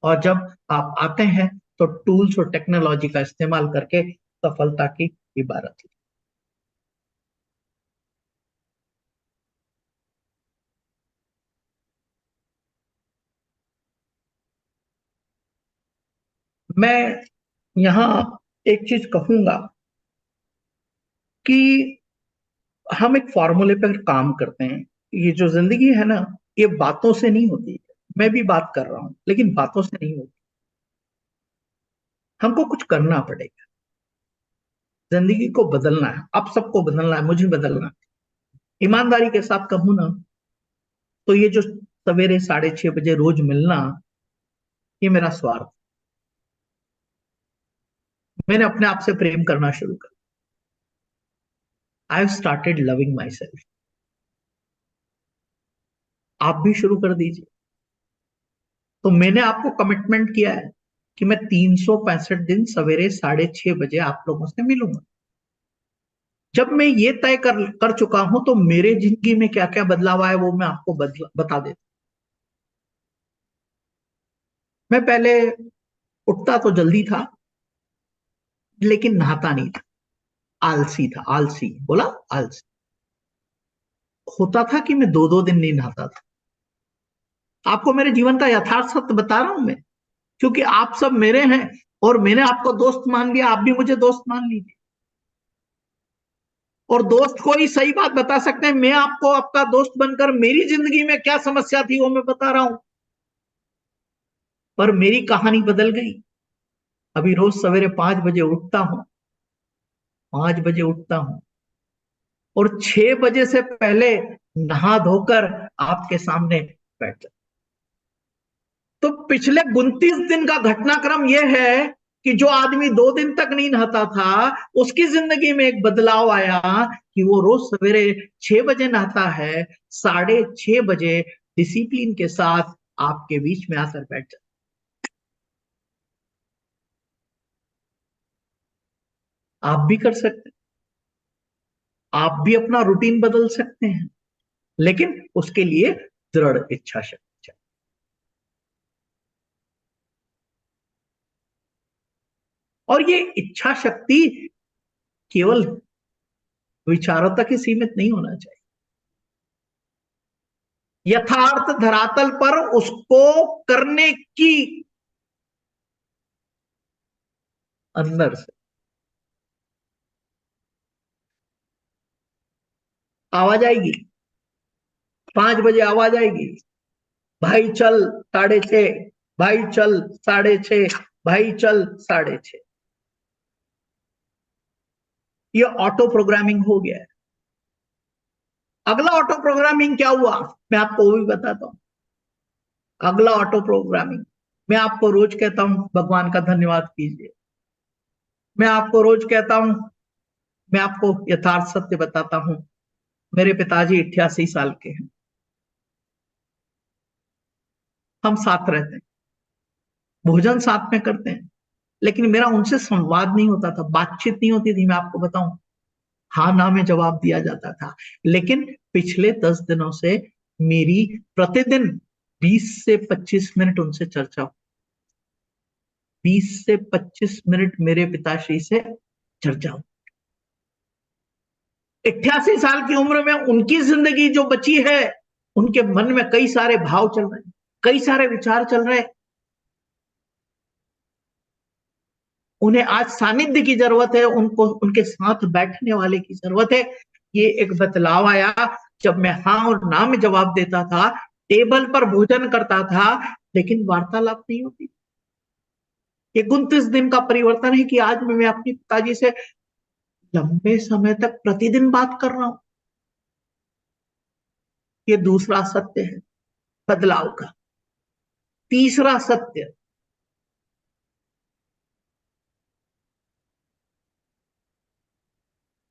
और जब आप आते हैं तो टूल्स और टेक्नोलॉजी का इस्तेमाल करके सफलता की इबारत है। मैं यहाँ एक चीज कहूंगा कि हम एक फॉर्मूले पर काम करते हैं। ये जो जिंदगी है ना, ये बातों से नहीं होती है। मैं भी बात कर रहा हूं, लेकिन बातों से नहीं होती। हमको कुछ करना पड़ेगा। जिंदगी को बदलना है, आप सबको बदलना है, मुझे बदलना है। ईमानदारी के साथ कहूं ना, तो ये जो सवेरे 6:30 बजे रोज मिलना, ये मेरा स्वार्थ। मैंने अपने आप से प्रेम करना शुरू कर। I have started loving my self. आप भी शुरू कर दीजिए। तो मैंने आपको कमिटमेंट किया है कि मैं 365 दिन सवेरे 6:30 बजे आप लोगों से मिलूंगा। जब मैं ये तय कर चुका हूं, तो मेरे जिंदगी में क्या क्या बदलाव आया वो मैं आपको बता देता। मैं पहले उठता तो जल्दी था, लेकिन नहाता नहीं था। आलसी था, आलसी बोला, आलसी। होता था कि मैं 2-2 दिन नहीं नहाता था। आपको मेरे जीवन का यथार्थ सत्य बता रहा हूं मैं, क्योंकि आप सब मेरे हैं। और मैंने आपको दोस्त मान लिया, आप भी मुझे दोस्त मान लीजिए। और दोस्त को ही सही बात बता सकते हैं। मैं आपको आपका दोस्त बनकर मेरी जिंदगी में क्या समस्या थी वो मैं बता रहा हूं। पर मेरी कहानी बदल गई। अभी रोज सवेरे 5 बजे उठता हूं। 5 बजे उठता हूं और 6 बजे से पहले नहा धोकर आपके सामने बैठ जाता। तो पिछले 29 दिन का घटनाक्रम यह है कि जो आदमी 2 दिन तक नहीं नहाता था, उसकी जिंदगी में एक बदलाव आया कि वो रोज सवेरे 6 बजे नहाता है। 6:30 बजे डिसिप्लिन के साथ आपके बीच में आकर बैठ जाता। आप भी कर सकते हैं। आप भी अपना रूटीन बदल सकते हैं, लेकिन उसके लिए दृढ़ इच्छा शक्ति चाहिए। और ये इच्छा शक्ति केवल विचारों तक ही सीमित नहीं होना चाहिए। यथार्थ धरातल पर उसको करने की, अंदर से आवाज आएगी। 5 बजे आवाज आएगी, भाई चल 6:30, भाई चल 6:30, भाई चल 6:30। ये ऑटो प्रोग्रामिंग हो गया है। अगला ऑटो प्रोग्रामिंग क्या हुआ, मैं आपको वो भी बताता हूं। अगला ऑटो प्रोग्रामिंग, मैं आपको रोज कहता हूं भगवान का धन्यवाद कीजिए। मैं आपको रोज कहता हूं, मैं आपको यथार्थ सत्य बताता हूं। मेरे पिताजी 88 साल के हैं। हम साथ रहते हैं, भोजन साथ में करते हैं, लेकिन मेरा उनसे संवाद नहीं होता था, बातचीत नहीं होती थी। मैं आपको बताऊं, हाँ ना में जवाब दिया जाता था। लेकिन पिछले 10 दिनों से मेरी प्रतिदिन 20 से 25 मिनट उनसे चर्चा। 20 से 25 मिनट मेरे पिताश्री से चर्चा। 88 साल की उम्र में उनकी जिंदगी जो बची है, उनके मन में कई सारे भाव चल रहे हैं, कई सारे विचार चल रहे हैं। उन्हें आज सानिध्य की जरूरत है, उनको उनके साथ बैठने वाले की जरूरत है। ये एक बदलाव आया जब मैं हाँ और ना में जवाब देता था, टेबल पर भोजन करता था, लेकिन वार्तालाप नहीं होती। ये 29 दिन का परिवर्तन है कि आज मैं अपने पिताजी से लंबे समय तक प्रतिदिन बात कर रहा हूं। ये दूसरा सत्य है बदलाव का। तीसरा सत्य,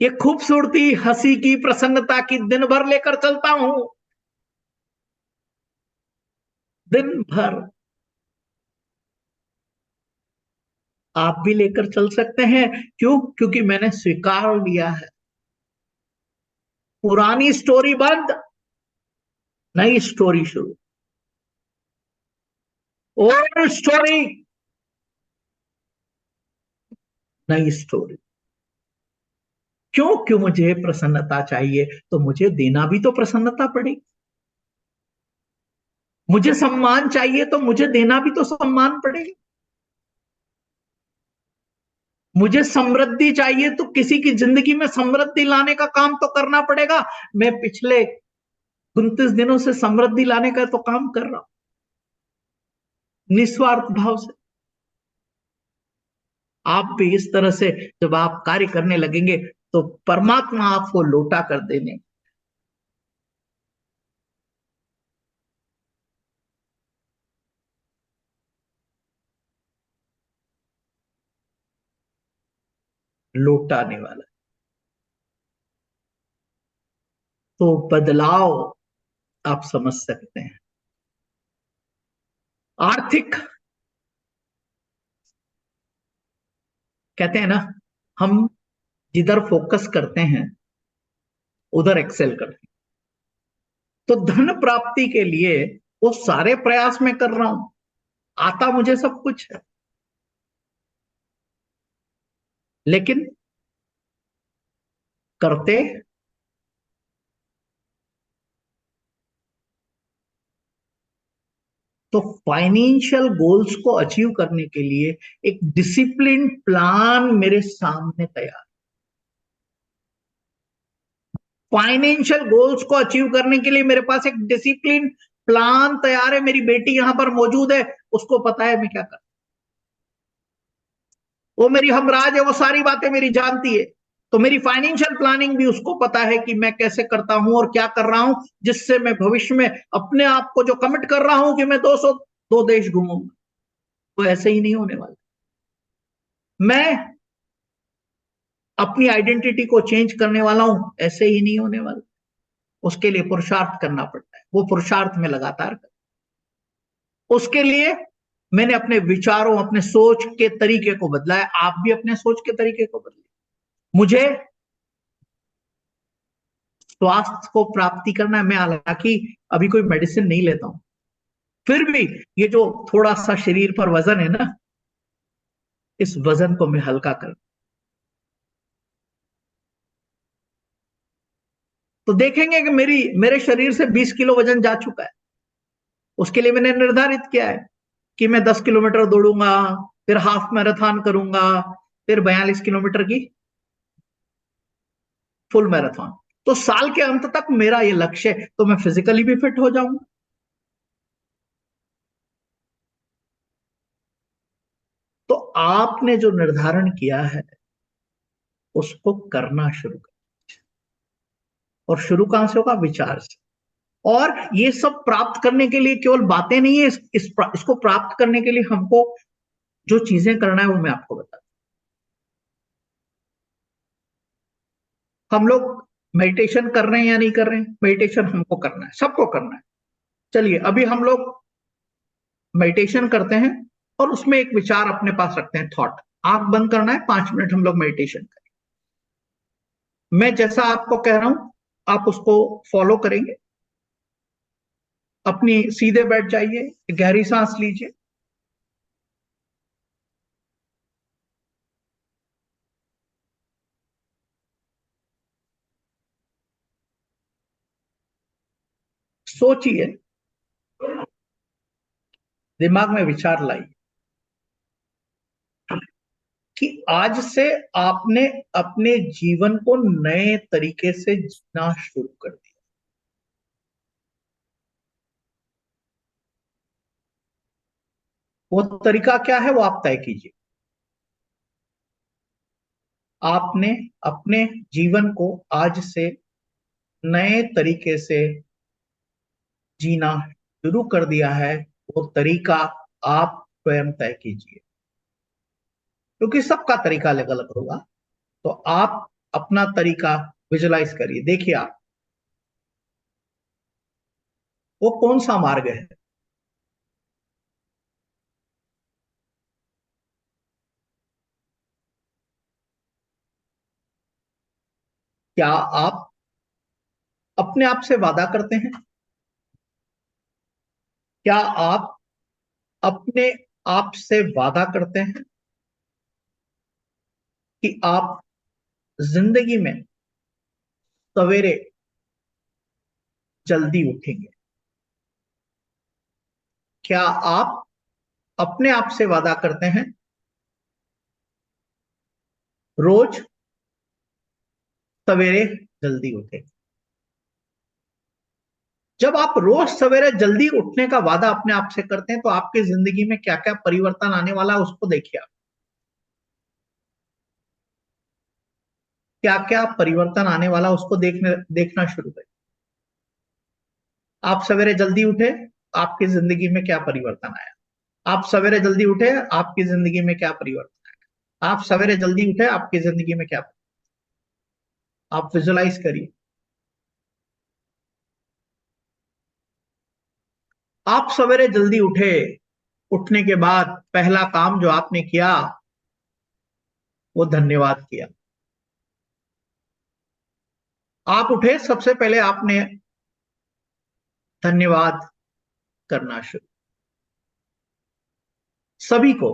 ये खूबसूरती, हंसी की, प्रसन्नता की दिन भर लेकर चलता हूं। दिन भर आप भी लेकर चल सकते हैं। क्यों? क्योंकि मैंने स्वीकार लिया है, पुरानी स्टोरी बंद, नई स्टोरी शुरू। ओल्ड स्टोरी, नई स्टोरी। क्यों? क्यों मुझे प्रसन्नता चाहिए, तो मुझे देना भी तो प्रसन्नता पड़ेगी। मुझे सम्मान चाहिए तो मुझे देना भी तो सम्मान पड़ेगा। मुझे समृद्धि चाहिए तो किसी की जिंदगी में समृद्धि लाने का काम तो करना पड़ेगा। मैं पिछले 29 दिनों से समृद्धि लाने का तो काम कर रहा हूं, निस्वार्थ भाव से। आप भी इस तरह से जब आप कार्य करने लगेंगे तो परमात्मा आपको लौटा कर देने। लौटाने वाला। तो बदलाव आप समझ सकते हैं। आर्थिक, कहते हैं ना, हम जिधर फोकस करते हैं उधर एक्सेल करते हैं। तो धन प्राप्ति के लिए वो सारे प्रयास मैं कर रहा हूं, आता मुझे सब कुछ है, लेकिन करते। तो फाइनेंशियल गोल्स को अचीव करने के लिए एक डिसिप्लिन प्लान मेरे सामने तैयार। फाइनेंशियल गोल्स को अचीव करने के लिए मेरे पास एक डिसिप्लिन प्लान तैयार है। मेरी बेटी यहां पर मौजूद है, उसको पता है मैं क्या कर, वो मेरी हमराज है, वो सारी बातें मेरी जानती है। तो मेरी फाइनेंशियल प्लानिंग भी उसको पता है कि मैं कैसे करता हूं और क्या कर रहा हूं, जिससे मैं भविष्य में अपने आप को जो कमिट कर रहा हूं कि मैं 202 देश घूमूंगा, वो ऐसे ही नहीं होने वाला। मैं अपनी आइडेंटिटी को चेंज करने वाला हूं, ऐसे ही नहीं होने वाला। उसके लिए पुरुषार्थ करना पड़ता है, वो पुरुषार्थ में लगातार कर। उसके लिए मैंने अपने विचारों, अपने सोच के तरीके को बदला है। आप भी अपने सोच के तरीके को बदले। मुझे स्वास्थ्य को प्राप्ति करना है। मैं हालांकि अभी कोई मेडिसिन नहीं लेता हूं, फिर भी ये जो थोड़ा सा शरीर पर वजन है ना, इस वजन को मैं हल्का कर। तो देखेंगे कि मेरे शरीर से 20 किलो वजन जा चुका है। उसके लिए मैंने निर्धारित किया है कि मैं 10 किलोमीटर दौड़ूंगा, फिर हाफ मैराथन करूंगा, फिर 42 किलोमीटर की फुल मैराथन। तो साल के अंत तक मेरा ये लक्ष्य है, तो मैं फिजिकली भी फिट हो जाऊंगा। तो आपने जो निर्धारण किया है उसको करना शुरू कर। और शुरू कहां से होगा? विचार से। और ये सब प्राप्त करने के लिए केवल बातें नहीं है, इसको प्राप्त करने के लिए हमको जो चीजें करना है वो मैं आपको बता। हम लोग मेडिटेशन कर रहे हैं या नहीं कर रहे हैं? मेडिटेशन हमको करना है, सबको करना है। चलिए अभी हम लोग मेडिटेशन करते हैं और उसमें एक विचार अपने पास रखते हैं, थॉट। आंख बंद करना है, 5 मिनट हम लोग मेडिटेशन करें। मैं जैसा आपको कह रहा हूं आप उसको फॉलो करेंगे। अपनी सीधे बैठ जाइए, गहरी सांस लीजिए। सोचिए, दिमाग में विचार लाइए कि आज से आपने अपने जीवन को नए तरीके से जीना शुरू कर दिया। वो तरीका क्या है वो आप तय कीजिए। आपने अपने जीवन को आज से नए तरीके से जीना शुरू कर दिया है। वो तरीका आप स्वयं तय कीजिए, क्योंकि सबका तरीका अलग अलग होगा। तो आप अपना तरीका विजुलाइज करिए, देखिए आप वो कौन सा मार्ग है। क्या आप अपने आप से वादा करते हैं? क्या आप अपने आप से वादा करते हैं कि आप जिंदगी में सवेरे जल्दी उठेंगे? क्या आप अपने आप से वादा करते हैं रोज सवेरे जल्दी उठेंगे? जब आप रोज सवेरे जल्दी उठने का वादा अपने आप से करते हैं तो आपकी जिंदगी में क्या क्या परिवर्तन आने वाला है उसको देखिए आप। क्या क्या परिवर्तन आने वाला उसको देखना शुरू करें। आप सवेरे जल्दी उठे, आपकी जिंदगी में क्या परिवर्तन आया? आप सवेरे जल्दी उठे, आपकी जिंदगी में क्या परिवर्तन आया? आप सवेरे जल्दी उठे, आपकी जिंदगी में क्या? आप विजुलाइज करिए। आप सवेरे जल्दी उठे, उठने के बाद पहला काम जो आपने किया वो धन्यवाद किया। आप उठे, सबसे पहले आपने धन्यवाद करना शुरू। सभी को,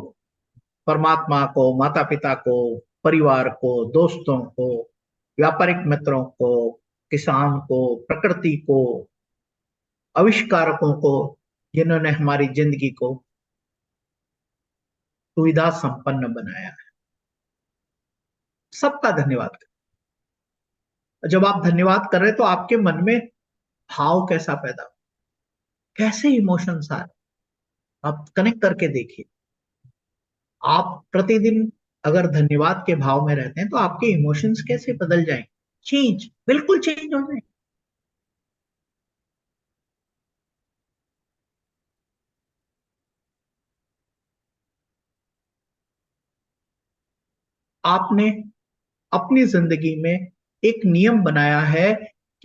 परमात्मा को, माता पिता को, परिवार को, दोस्तों को, व्यापारिक मित्रों को, किसान को, प्रकृति को, आविष्कारकों को, जिन्होंने हमारी जिंदगी को सुविधा संपन्न बनाया है, सबका धन्यवाद करें। जब आप धन्यवाद कर रहे हैं तो आपके मन में भाव कैसा पैदा हो, कैसे इमोशंस आ रहे, आप कनेक्ट करके देखिए। आप प्रतिदिन अगर धन्यवाद के भाव में रहते हैं तो आपके इमोशंस कैसे बदल जाएंगे, चेंज, बिल्कुल चेंज हो जाएंगे। आपने अपनी जिंदगी में एक नियम बनाया है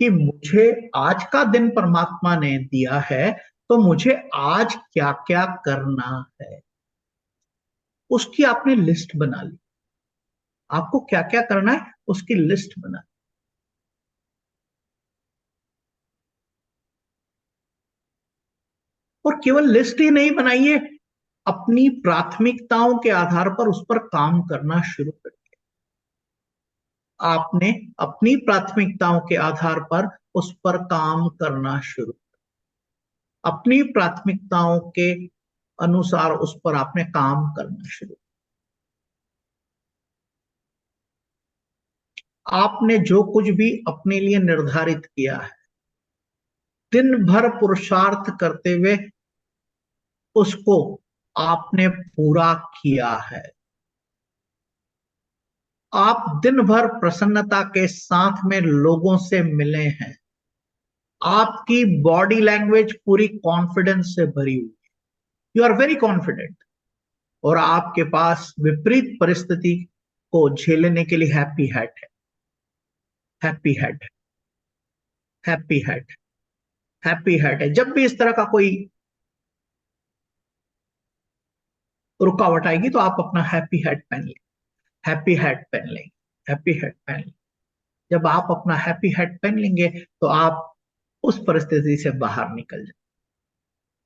कि मुझे आज का दिन परमात्मा ने दिया है, तो मुझे आज क्या क्या करना है, उसकी आपने लिस्ट बना ली। आपको क्या क्या करना है उसकी लिस्ट बना। और केवल लिस्ट ही नहीं बनाइए, अपनी प्राथमिकताओं के आधार पर उस पर काम करना शुरू करिए। आपने अपनी प्राथमिकताओं के आधार पर उस पर काम करना शुरू, अपनी प्राथमिकताओं के अनुसार उस पर आपने काम करना शुरू। आपने जो कुछ भी अपने लिए निर्धारित किया है, दिन भर पुरुषार्थ करते हुए उसको आपने पूरा किया है। आप दिन भर प्रसन्नता के साथ में लोगों से मिले हैं। आपकी बॉडी लैंग्वेज पूरी कॉन्फिडेंस से भरी हुई है, यू आर वेरी कॉन्फिडेंट। और आपके पास विपरीत परिस्थिति को झेलने के लिए हैप्पी हैट है, happy hat, happy hat, happy hat है। जब भी इस तरह का कोई रुकावट आएगी तो आप अपना हैप्पी हैट पहन लें, हैप्पी हैट पहन लेंगे, हैप्पी हैट पहन लेंगे। जब आप अपना हैप्पी हैट पहन लेंगे तो आप उस परिस्थिति से बाहर निकल जाए।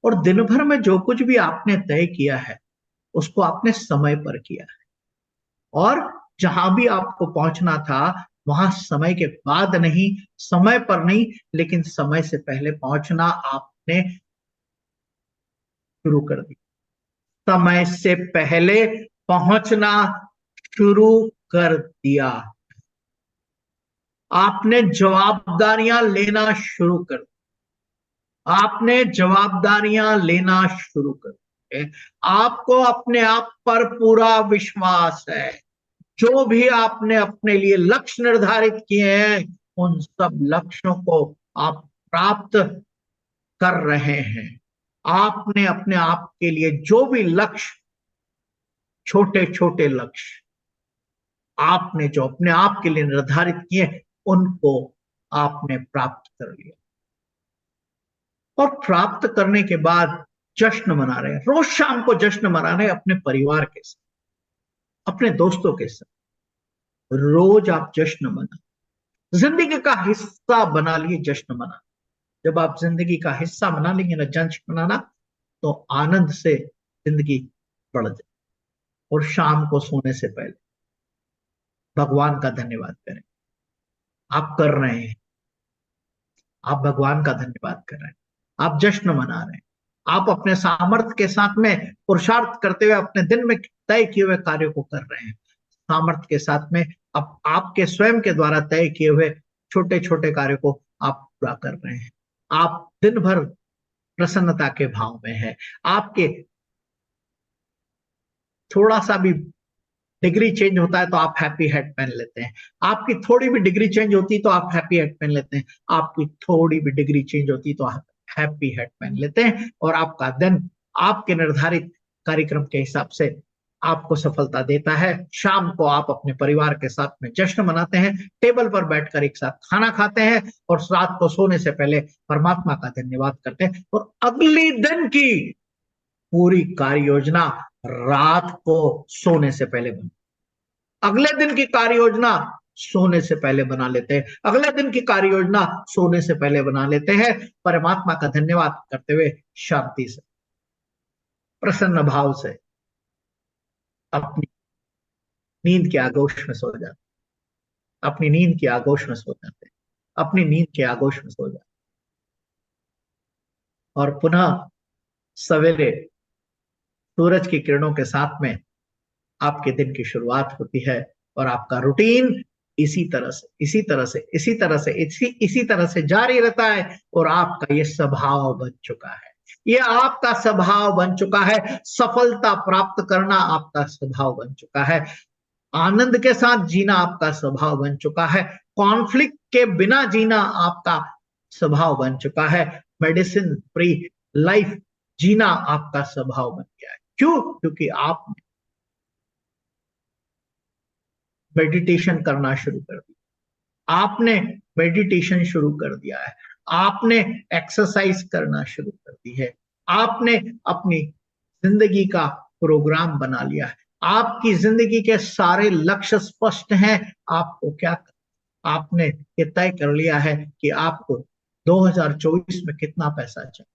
और दिन भर में जो कुछ भी आपने तय किया है उसको आपने समय पर किया है। और जहां भी आपको पहुंचना था वहां समय के बाद नहीं, समय पर नहीं, लेकिन समय से पहले पहुंचना आपने शुरू कर दिया। समय से पहले पहुंचना शुरू कर दिया। आपने जवाबदारियां लेना शुरू कर दिया, आपने जवाबदारियां लेना शुरू कर दिया। आपको अपने आप पर पूरा विश्वास है। जो भी आपने अपने लिए लक्ष्य निर्धारित किए हैं उन सब लक्ष्यों को आप प्राप्त कर रहे हैं। आपने अपने आप के लिए जो भी लक्ष्य, छोटे छोटे लक्ष्य आपने जो अपने आप के लिए निर्धारित किए उनको आपने प्राप्त कर लिया। और प्राप्त करने के बाद जश्न मना रहे हैं, रोज शाम को जश्न मना रहे हैं अपने परिवार के साथ, अपने दोस्तों के साथ। रोज आप जश्न मना, जिंदगी का हिस्सा बना लिए जश्न मना। जब आप जिंदगी का हिस्सा बना लेंगे ना जश्न मनाना, तो आनंद से जिंदगी बढ़ जाए। और शाम को सोने से पहले भगवान का धन्यवाद करें। आप कर रहे हैं, आप भगवान का धन्यवाद कर रहे हैं, आप जश्न मना रहे हैं, आप अपने सामर्थ्य के साथ में पुरुषार्थ करते हुए अपने दिन में तय किए हुए कार्य को कर रहे हैं। सामर्थ्य के साथ में अब आपके स्वयं के द्वारा तय किए हुए छोटे छोटे कार्य को आप पूरा कर रहे हैं। आप दिन भर प्रसन्नता के भाव में है। आपके थोड़ा सा भी डिग्री चेंज होता है तो आप हैप्पी हेड पहन लेते हैं। आपकी थोड़ी भी डिग्री चेंज होती तो आप हैप्पी हेड पहन लेते हैं। आपकी थोड़ी भी डिग्री चेंज होती तो आप हैप्पी हेड पहन लेते हैं, और आपका दिन आपके निर्धारित कार्यक्रम के हिसाब से आपको सफलता देता है। शाम को आप अपने परिवार के साथ में जश्न मनाते हैं, टेबल पर बैठकर एक साथ खाना खाते हैं, और रात को सोने से पहले परमात्मा का धन्यवाद करते हैं, और अगले दिन की पूरी कार्य योजना रात को सोने से पहले बन अगले दिन की कार्य योजना सोने से पहले बना लेते हैं। अगले दिन की कार्य योजना सोने से पहले बना लेते हैं, परमात्मा का धन्यवाद करते हुए शांति से, प्रसन्न भाव से अपनी नींद के आगोश में सो जाते, अपनी नींद के आगोश में सो जाते, अपनी नींद के आगोश में सो जाते, और पुनः सवेरे सूरज की किरणों के साथ में आपके दिन की शुरुआत होती है, और आपका रूटीन इसी तरह से जारी रहता है, और आपका ये स्वभाव बन चुका है। ये आपका स्वभाव बन चुका है। सफलता प्राप्त करना आपका स्वभाव बन चुका है। आनंद के साथ जीना आपका स्वभाव बन चुका है। कॉन्फ्लिक्ट के बिना जीना आपका स्वभाव बन चुका है। मेडिसिन फ्री लाइफ जीना आपका स्वभाव बन गया है। क्यों? क्योंकि आप मेडिटेशन करना शुरू कर दिया, आपने मेडिटेशन शुरू कर दिया है, आपने एक्सरसाइज करना शुरू कर दी है, आपने अपनी जिंदगी का प्रोग्राम बना लिया है, आपकी जिंदगी के सारे लक्ष्य स्पष्ट हैं। आपको क्या आपने ये तय कर लिया है कि आपको 2024 में कितना पैसा चाहिए।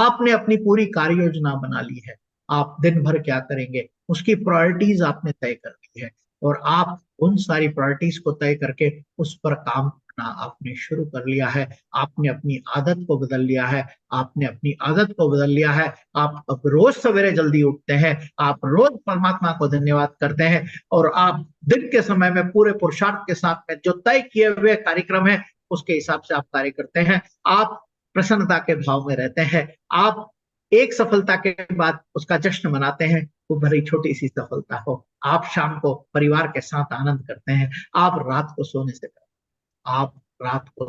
आपने अपनी पूरी कार्य योजना बना ली है। आप दिन भर क्या करेंगे उसकी प्रायोरिटीज आपने तय कर ली है, और आप उन सारी प्रायोरिटीज को तय करके उस पर काम करना आपने शुरू कर लिया है। आपने अपनी आदत को बदल लिया है। आपने अपनी आदत को बदल लिया है। आप अब रोज सवेरे जल्दी उठते हैं, आप रोज परमात्मा को धन्यवाद करते हैं, और आप दिन के समय में पूरे पुरुषार्थ के साथ में जो तय किए हुए कार्यक्रम है उसके हिसाब से आप कार्य करते हैं। आप प्रसन्नता के भाव में रहते हैं। आप एक सफलता के बाद उसका जश्न मनाते हैं, वो भरी छोटी सी सफलता हो। आप शाम को परिवार के साथ आनंद करते हैं। आप रात को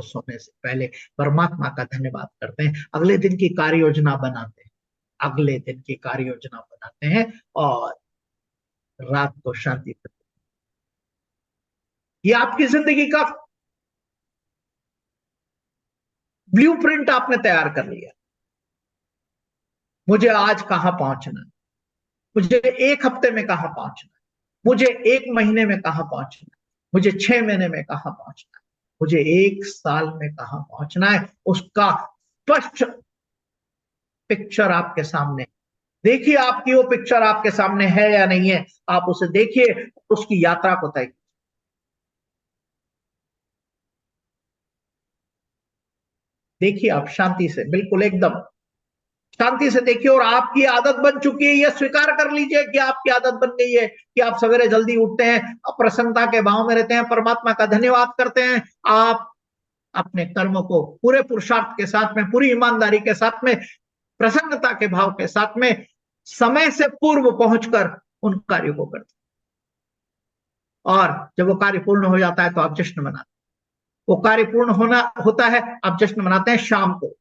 सोने से पहले परमात्मा का धन्यवाद करते हैं। अगले दिन की कार्य योजना बनाते हैं, अगले दिन की कार्य योजना बनाते हैं, और रात को शांति से। ये आपकी जिंदगी का ब्लूप्रिंट आपने तैयार कर लिया। मुझे आज कहां पहुंचना है, मुझे एक हफ्ते में कहां पहुंचना है, मुझे एक महीने में कहां पहुंचना है, मुझे 6 महीने में कहां पहुंचना है, मुझे एक साल में कहां पहुंचना है, उसका स्पष्ट पिक्चर आपके सामने। देखिए आपकी वो पिक्चर आपके सामने है या नहीं है, आप उसे देखिए, उसकी यात्रा को तय। देखिए आप शांति से, बिल्कुल एकदम शांति से देखिए, और आपकी आदत बन चुकी है, यह स्वीकार कर लीजिए कि आपकी आदत बन गई है कि आप सवेरे जल्दी उठते हैं, प्रसन्नता के भाव में रहते हैं, परमात्मा का धन्यवाद करते हैं। आप अपने कर्मों को पूरे पुरुषार्थ के साथ में, पूरी ईमानदारी के साथ में, प्रसन्नता के भाव के साथ में, समय से पूर्व पहुंचकर उन कार्यों को करते हैं। और जब वो कार्य पूर्ण हो जाता है तो आप जश्न मनाते हैं। वो कार्य पूर्ण होना होता है, आप जश्न मनाते हैं शाम को,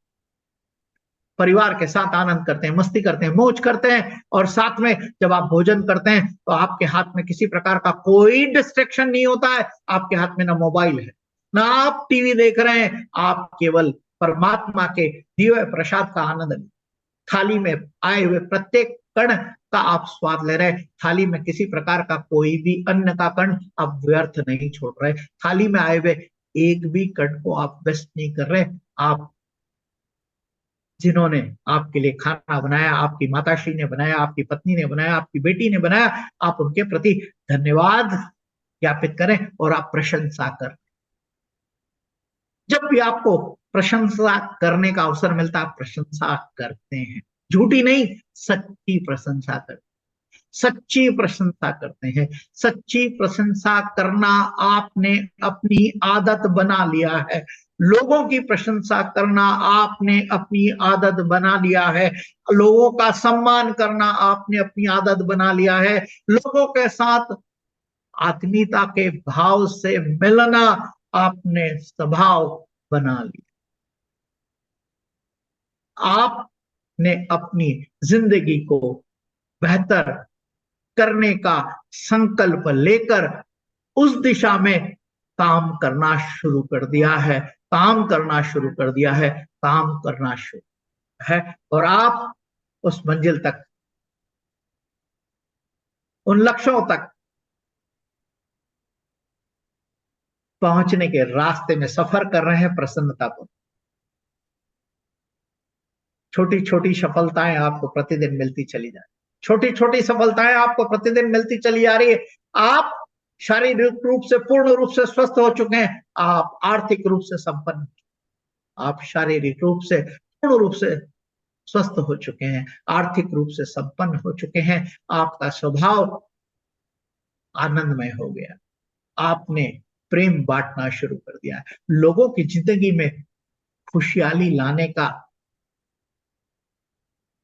परिवार के साथ आनंद करते हैं, मस्ती करते हैं, मौज करते हैं, और साथ में जब आप भोजन करते हैं तो आपके हाथ में किसी प्रकार का कोई डिस्ट्रैक्शन नहीं होता है। आपके हाथ में ना मोबाइल है, ना आप टीवी देख रहे हैं, आप केवल परमात्मा के दिए हुए प्रसाद का आनंद, थाली में आए हुए प्रत्येक कण का आप स्वाद ले रहे हैं। थाली में किसी प्रकार का कोई भी अन्न का कण आप व्यर्थ नहीं छोड़ रहे। थाली में आए हुए एक भी कण को आप वेस्ट नहीं कर रहे। आप जिन्होंने आपके लिए खाना बनाया, आपकी माताश्री ने बनाया, आपकी पत्नी ने बनाया, आपकी बेटी ने बनाया, आप उनके प्रति धन्यवाद ज्ञापित करें और आप प्रशंसा करें। जब भी आपको प्रशंसा करने का अवसर मिलता है, आप प्रशंसा करते हैं, झूठी नहीं, सच्ची प्रशंसा करते, सच्ची प्रशंसा करते हैं। सच्ची प्रशंसा करना आपने अपनी आदत बना लिया है। लोगों की प्रशंसा करना आपने अपनी आदत बना लिया है। लोगों का सम्मान करना आपने अपनी आदत बना लिया है। लोगों के साथ आत्मीयता के भाव से मिलना आपने स्वभाव बना लिया। आपने अपनी जिंदगी को बेहतर करने का संकल्प लेकर उस दिशा में काम करना शुरू कर दिया है, काम करना शुरू कर दिया है, काम करना शुरू है। और आप उस मंजिल तक, उन लक्ष्यों तक पहुंचने के रास्ते में सफर कर रहे हैं प्रसन्नतापूर्वक। छोटी छोटी सफलताएं आपको प्रतिदिन मिलती चली जा रही, छोटी छोटी सफलताएं आपको प्रतिदिन मिलती चली जा रही है। आप शारीरिक रूप से पूर्ण रूप से स्वस्थ हो चुके हैं, आप आर्थिक रूप से संपन्न, आप शारीरिक रूप से पूर्ण रूप से स्वस्थ हो चुके हैं, आर्थिक रूप से संपन्न हो चुके हैं। आपका स्वभाव आनंदमय हो गया, आपने प्रेम बांटना शुरू कर दिया है। लोगों की जिंदगी में खुशहाली लाने का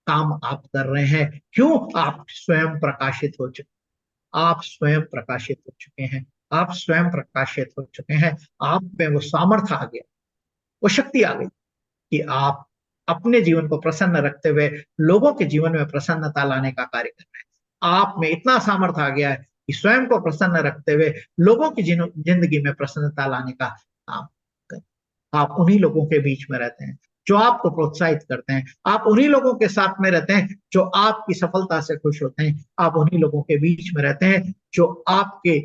काम आप कर रहे हैं। क्यों? आप स्वयं प्रकाशित हो चुके, आप स्वयं प्रकाशित हो चुके हैं, आप स्वयं प्रकाशित हो चुके हैं। आप में वो सामर्थ्य आ गया, वो शक्ति आ गई कि आप अपने जीवन को प्रसन्न रखते हुए लोगों के जीवन में प्रसन्नता लाने का कार्य कर रहे हैं। आप में इतना सामर्थ्य आ गया है कि स्वयं को प्रसन्न रखते हुए लोगों की जिंदगी में प्रसन्नता लाने का काम कर। आप उन्हीं लोगों के बीच में रहते हैं जो आपको प्रोत्साहित करते हैं, आप उन्हीं लोगों के साथ में रहते हैं जो आपकी सफलता से खुश होते हैं, आप उन्हीं लोगों के बीच में रहते हैं जो आपके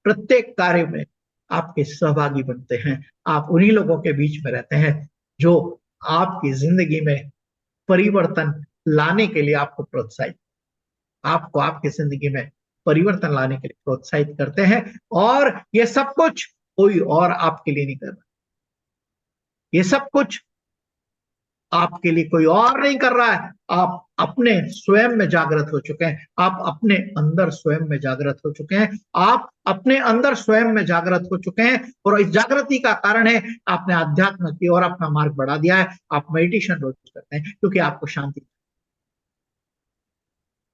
प्रत्येक कार्य में आपके सहभागी बनते हैं, आप उन्हीं लोगों के बीच में रहते हैं जो आपकी जिंदगी में परिवर्तन लाने के लिए आपको प्रोत्साहित, आपको आपकी जिंदगी में परिवर्तन लाने के लिए प्रोत्साहित करते हैं। और ये सब कुछ कोई और आपके लिए नहीं कर रहा, ये सब कुछ आपके लिए कोई और नहीं कर रहा है। आप अपने स्वयं में जागृत हो चुके हैं, आप अपने अंदर स्वयं में जागृत हो चुके हैं, आप अपने अंदर स्वयं में जागृत हो चुके हैं। और इस जागृति का कारण है आपने अध्यात्म की ओर अपना मार्ग बढ़ा दिया है। आप मेडिटेशन रोज करते हैं क्योंकि आपको शांति,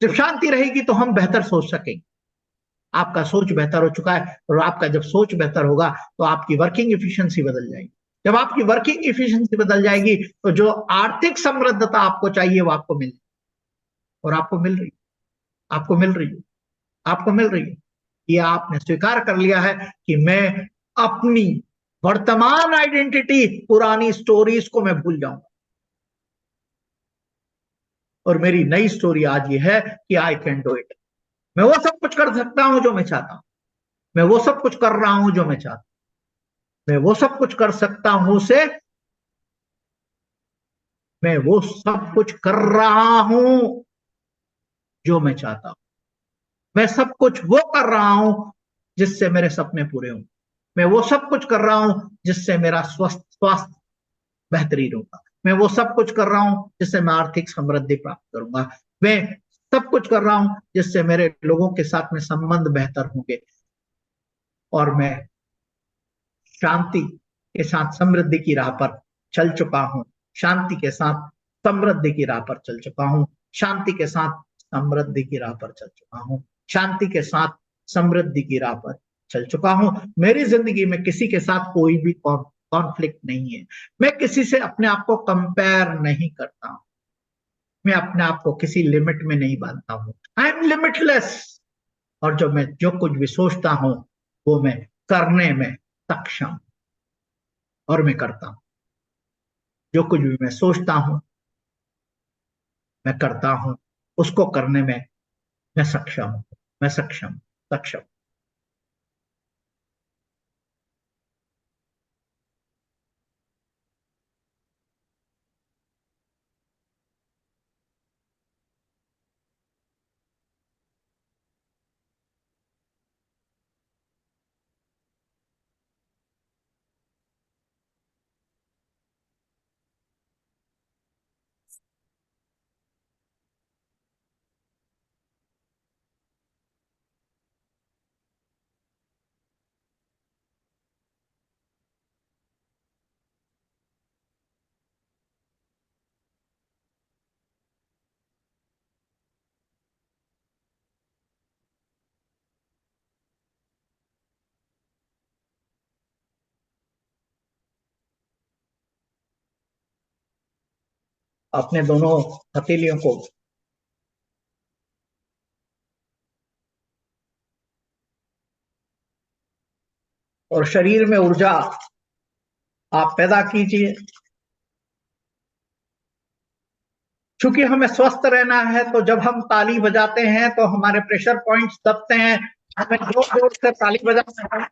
जब शांति रहेगी तो हम बेहतर सोच सकेंगे। आपका सोच बेहतर हो चुका है और आपका जब सोच बेहतर होगा तो आपकी वर्किंग एफिशिएंसी बदल जाएगी। जब आपकी वर्किंग एफिशिएंसी बदल जाएगी तो जो आर्थिक समृद्धता आपको चाहिए वो आपको मिल, और आपको मिल रही, आपको मिल रही है, आपको मिल रही है। ये आपने स्वीकार कर लिया है कि मैं अपनी वर्तमान आइडेंटिटी, पुरानी स्टोरीज को मैं भूल जाऊंगा और मेरी नई स्टोरी आज ये है कि आई कैन डू इट। मैं वो सब कुछ कर सकता हूं जो मैं चाहता हूं, मैं वो सब कुछ कर रहा हूं जो मैं चाहता हूं, मैं वो सब कुछ कर सकता हूं से मैं वो सब कुछ कर रहा हूं जो मैं चाहता हूं। मैं सब कुछ वो कर रहा हूं जिससे मेरे सपने पूरे हों। मैं वो सब कुछ कर रहा हूं जिससे मेरा स्वास्थ्य बेहतरीन होगा। मैं वो सब कुछ कर रहा हूं जिससे मैं आर्थिक समृद्धि प्राप्त करूंगा। मैं सब कुछ कर रहा हूं जिससे मेरे लोगों के साथ में संबंध बेहतर होंगे और मैं शांति के साथ समृद्धि की राह पर चल चुका हूं, शांति के साथ समृद्धि की राह पर चल चुका हूं, शांति के साथ समृद्धि की राह पर चल चुका हूं, शांति के साथ समृद्धि की राह पर चल चुका हूं। मेरी जिंदगी में किसी के साथ कोई भी कॉन्फ्लिक्ट नहीं है। मैं किसी से अपने आप को कंपेयर नहीं करता हूं, मैं अपने आप को किसी लिमिट में नहीं बांधता हूं। I am limitless. और जो मैं जो कुछ भी सोचता हूं वो मैं करने में सक्षम, और मैं करता हूं। जो कुछ भी मैं सोचता हूं मैं करता हूं, उसको करने में मैं सक्षम हूं, मैं सक्षम, सक्षम। अपने दोनों हथेलियों को और शरीर में ऊर्जा आप पैदा कीजिए। क्योंकि हमें स्वस्थ रहना है, तो जब हम ताली बजाते हैं तो हमारे प्रेशर पॉइंट्स दबते हैं, हमें जोर जोर से ताली बजाना है।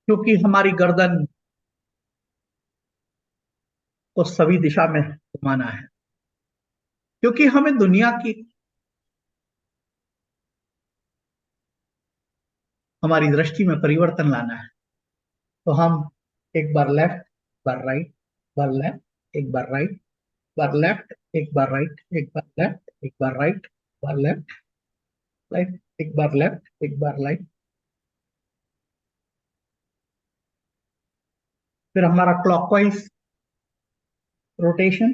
क्योंकि हमारी गर्दन को सभी दिशा में घुमाना है, क्योंकि हमें दुनिया की हमारी दृष्टि में परिवर्तन लाना है। तो हम एक बार लेफ्ट, बार राइट, बार लेफ्ट, एक बार राइट, बार लेफ्ट, एक बार राइट, एक बार लेफ्ट, एक बार राइट, बार लेफ्ट, राइट, एक बार लेफ्ट, एक बार राइट। फिर हमारा क्लॉकवाइज रोटेशन,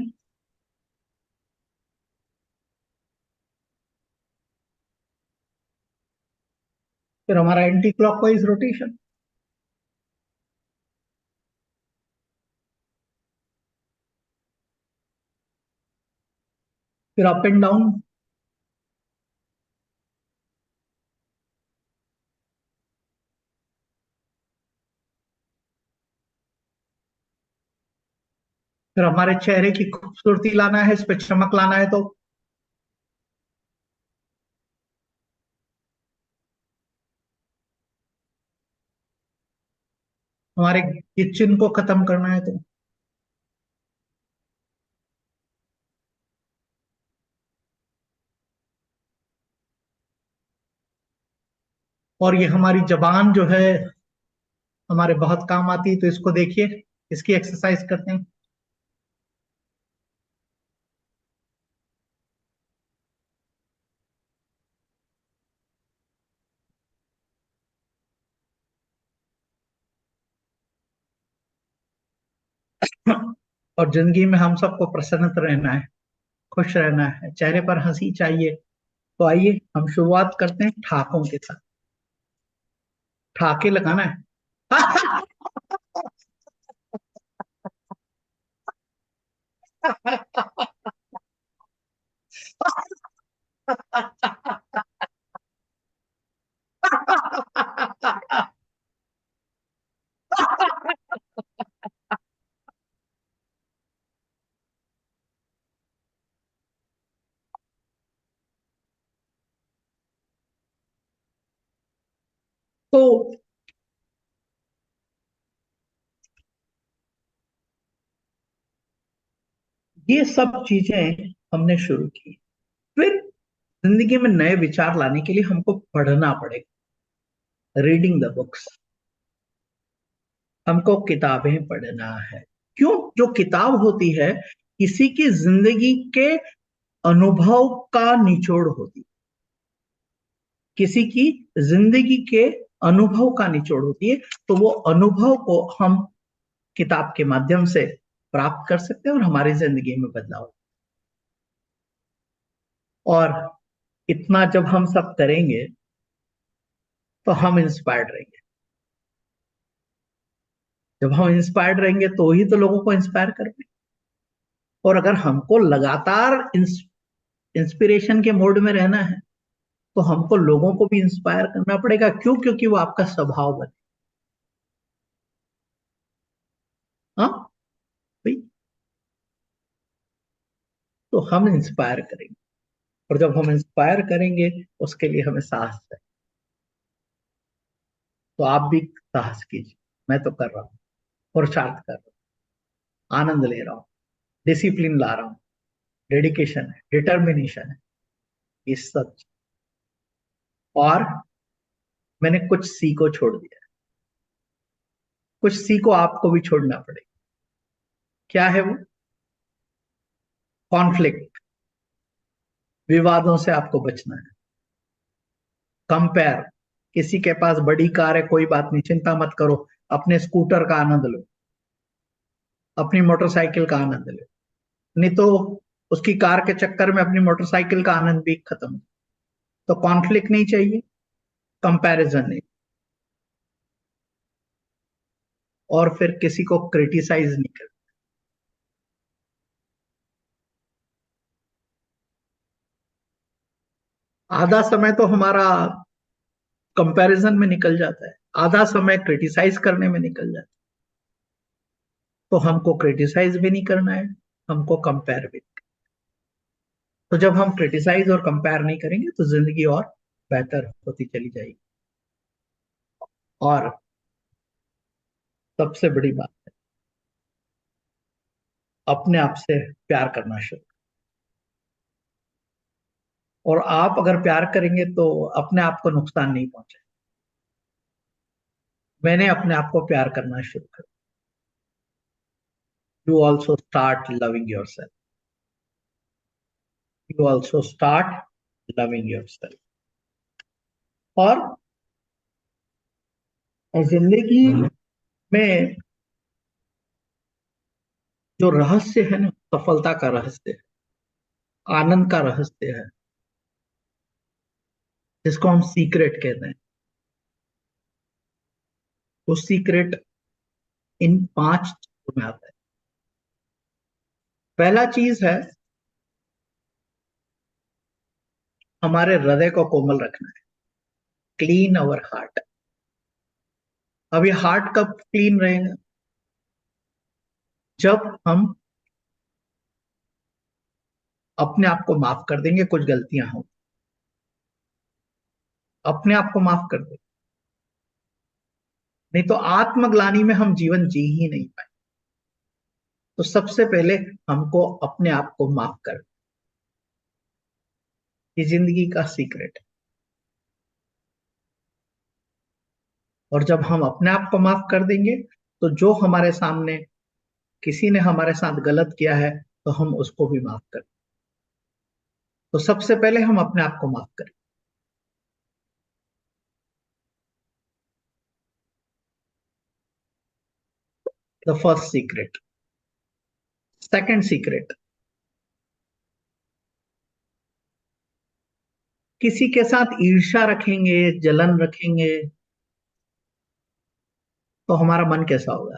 फिर हमारा एंटी क्लॉकवाइज रोटेशन, फिर अप एंड डाउन, फिर हमारे चेहरे की खूबसूरती लाना है, इस पे चमक लाना है, तो हमारे ये चिन्ह को खत्म करना है, तो और ये हमारी जबान जो है हमारे बहुत काम आती है, तो इसको देखिए, इसकी एक्सरसाइज करते हैं। और जिंदगी में हम सबको प्रसन्न रहना है, खुश रहना है, चेहरे पर हंसी चाहिए। तो आइए हम शुरुआत करते हैं ठहाकों के साथ। ठहाके लगाना है। तो ये सब चीजें हमने शुरू की। फिर जिंदगी में नए विचार लाने के लिए हमको पढ़ना पड़ेगा, रीडिंग द बुक्स। हमको किताबें पढ़ना है। क्यों? जो किताब होती है किसी की जिंदगी के अनुभव का निचोड़ होती है, किसी की जिंदगी के अनुभव का निचोड़ होती है। तो वो अनुभव को हम किताब के माध्यम से प्राप्त कर सकते हैं और हमारी जिंदगी में बदलाव। और इतना जब हम सब करेंगे तो हम इंस्पायर्ड रहेंगे। जब हम इंस्पायर्ड रहेंगे तो ही तो लोगों को इंस्पायर करेंगे। और अगर हमको लगातार इंस्पिरेशन के मोड में रहना है तो हमको लोगों को भी इंस्पायर करना पड़ेगा। क्यों? क्योंकि वो आपका स्वभाव बने। हाँ भाई, तो हम इंस्पायर करेंगे। और जब हम इंस्पायर करेंगे उसके लिए हमें साहस है। तो आप भी साहस कीजिए। मैं तो कर रहा हूँ, पुरुषार्थ कर रहा हूँ, आनंद ले रहा हूँ, डिसिप्लिन ला रहा हूँ, डेडिकेशन है, डिटर्मिनेशन है, ये सब। और मैंने कुछ सी को छोड़ दिया, कुछ सी को आपको भी छोड़ना पड़ेगा। क्या है वो? कॉन्फ्लिक्ट, विवादों से आपको बचना है। कंपेयर, किसी के पास बड़ी कार है, कोई बात नहीं, चिंता मत करो, अपने स्कूटर का आनंद लो, अपनी मोटरसाइकिल का आनंद लो। नहीं तो उसकी कार के चक्कर में अपनी मोटरसाइकिल का आनंद भी खत्म। तो कॉन्फ्लिक्ट नहीं चाहिए, कंपैरिजन नहीं, और फिर किसी को क्रिटिसाइज नहीं कर। आधा समय तो हमारा कंपैरिजन में निकल जाता है, आधा समय क्रिटिसाइज करने में निकल जाता है। तो हमको क्रिटिसाइज भी नहीं करना है, हमको कंपेयर भी। तो जब हम क्रिटिसाइज और कंपेयर नहीं करेंगे तो जिंदगी और बेहतर होती चली जाएगी। और सबसे बड़ी बात, अपने आप से प्यार करना शुरू। और आप अगर प्यार करेंगे तो अपने आप को नुकसान नहीं पहुंचे। मैंने अपने आप को प्यार करना शुरू कर। You also start loving your self. You also start loving your self. और जिंदगी में जो रहस्य है ना, सफलता का रहस्य है, आनंद का रहस्य है, जिसको हम सीक्रेट कहते हैं, वो सीक्रेट इन 5 चीजों में आता है। पहला चीज है हमारे हृदय को कोमल रखना है, क्लीन अवर हार्ट। अब ये हार्ट कब क्लीन रहेगा? जब हम अपने आप को माफ कर देंगे, कुछ गलतियां हो, अपने आप को माफ कर देंगे। नहीं तो आत्मग्लानि में हम जीवन जी ही नहीं पाए। तो सबसे पहले हमको अपने आप को माफ कर, ये जिंदगी का सीक्रेट है। और जब हम अपने आप को माफ कर देंगे तो जो हमारे सामने किसी ने हमारे साथ गलत किया है तो हम उसको भी माफ कर। तो सबसे पहले हम अपने आप को माफ करें। The first secret. Second secret, किसी के साथ ईर्ष्या रखेंगे, जलन रखेंगे, तो हमारा मन कैसा होगा?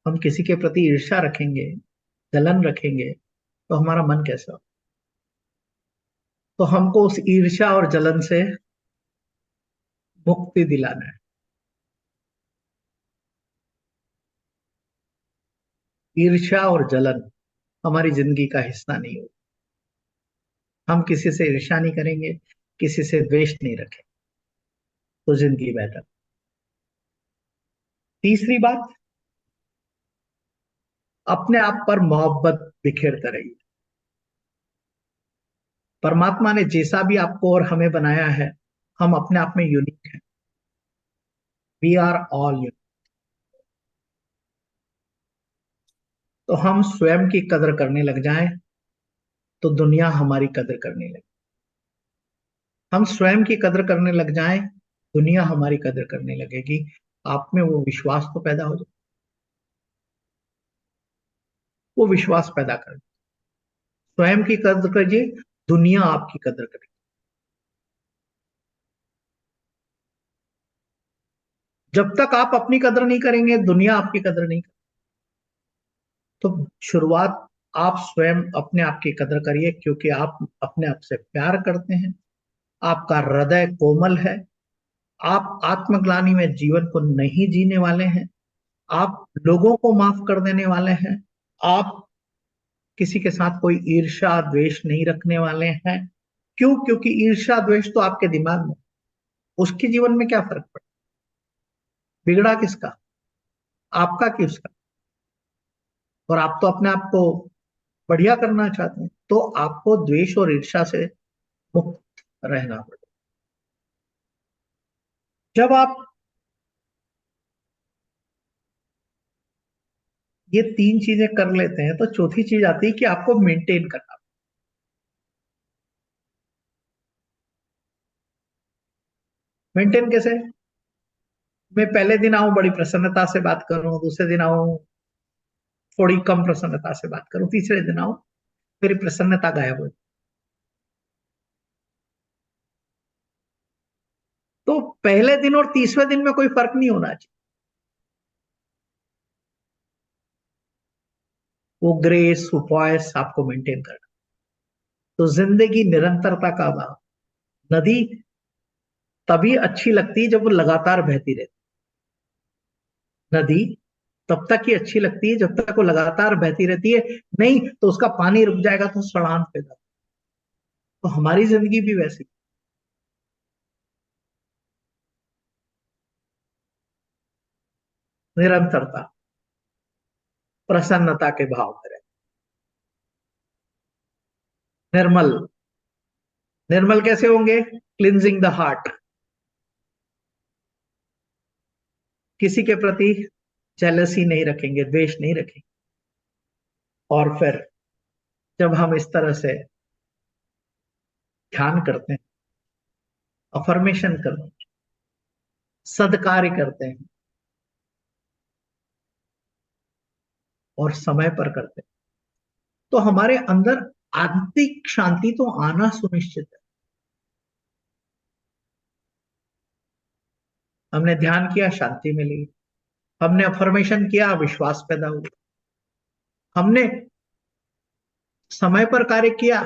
हम किसी के प्रति ईर्ष्या रखेंगे, जलन रखेंगे, तो हमारा मन कैसा होगा? तो हमको उस ईर्ष्या और जलन से मुक्ति दिलाना है। ईर्ष्या और जलन हमारी जिंदगी का हिस्सा नहीं हो। हम किसी से ईर्ष्या नहीं करेंगे, किसी से द्वेष नहीं रखेंगे, तो जिंदगी बेहतर। तीसरी बात, अपने आप पर मोहब्बत बिखेरते रहिए। परमात्मा ने जैसा भी आपको और हमें बनाया है, हम अपने आप में यूनिक हैं। We are all unique. तो हम स्वयं की कदर करने लग जाएं तो दुनिया हमारी कदर करने लगे। हम स्वयं की कदर करने लग जाएं, दुनिया हमारी कदर करने लगेगी। आप में वो विश्वास तो पैदा हो जाए, वो विश्वास पैदा कर। स्वयं की कदर करिए, दुनिया आपकी कदर करेगी। जब तक आप अपनी कदर नहीं करेंगे, दुनिया आपकी कदर नहीं करेगी। तो शुरुआत, आप स्वयं अपने आप की कदर करिए, क्योंकि आप अपने आप से प्यार करते हैं, आपका हृदय कोमल है, आप आत्मग्लानि में जीवन को नहीं जीने वाले हैं, आप लोगों को माफ कर देने वाले हैं, आप किसी के साथ कोई ईर्ष्या द्वेष नहीं रखने वाले हैं। क्यों? क्योंकि ईर्ष्या द्वेष तो आपके दिमाग में, उसके जीवन में क्या फर्क पड़ा? बिगड़ा किसका? आपका कि उसका? और आप तो अपने आप को बढ़िया करना चाहते हैं, तो आपको द्वेष और ईर्ष्या से मुक्त रहना पड़ेगा। जब आप ये 3 चीजें कर लेते हैं तो चौथी चीज आती है कि आपको मेंटेन करना। मेंटेन कैसे? मैं पहले दिन आऊं बड़ी प्रसन्नता से बात करूं, दूसरे दिन आऊं थोड़ी कम प्रसन्नता से बात करूं, तीसरे दिन आओ, मेरी प्रसन्नता गायब हो। तो पहले दिन और तीसरे दिन में कोई फर्क नहीं होना चाहिए। वो ग्रेस, वो पॉइस आपको मेंटेन करना। तो जिंदगी निरंतरता का भाव। नदी तभी अच्छी लगती है जब वो लगातार बहती रहती। नदी तब तक ही अच्छी लगती है जब तक वो लगातार बहती रहती है, नहीं तो उसका पानी रुक जाएगा तो सड़ान पैदा। तो हमारी जिंदगी भी वैसी, निरंतरता, प्रसन्नता के भाव में रहे। निर्मल। निर्मल कैसे होंगे? Cleansing the heart. किसी के प्रति जेलसी नहीं रखेंगे, द्वेष नहीं रखेंगे। और फिर जब हम इस तरह से ध्यान करते हैं, अफर्मेशन करते हैं, सदकार्य करते हैं और समय पर करते हैं, तो हमारे अंदर आंतरिक शांति तो आना सुनिश्चित है। हमने ध्यान किया, शांति मिली। हमने अफर्मेशन किया, विश्वास पैदा हुआ। हमने समय पर कार्य किया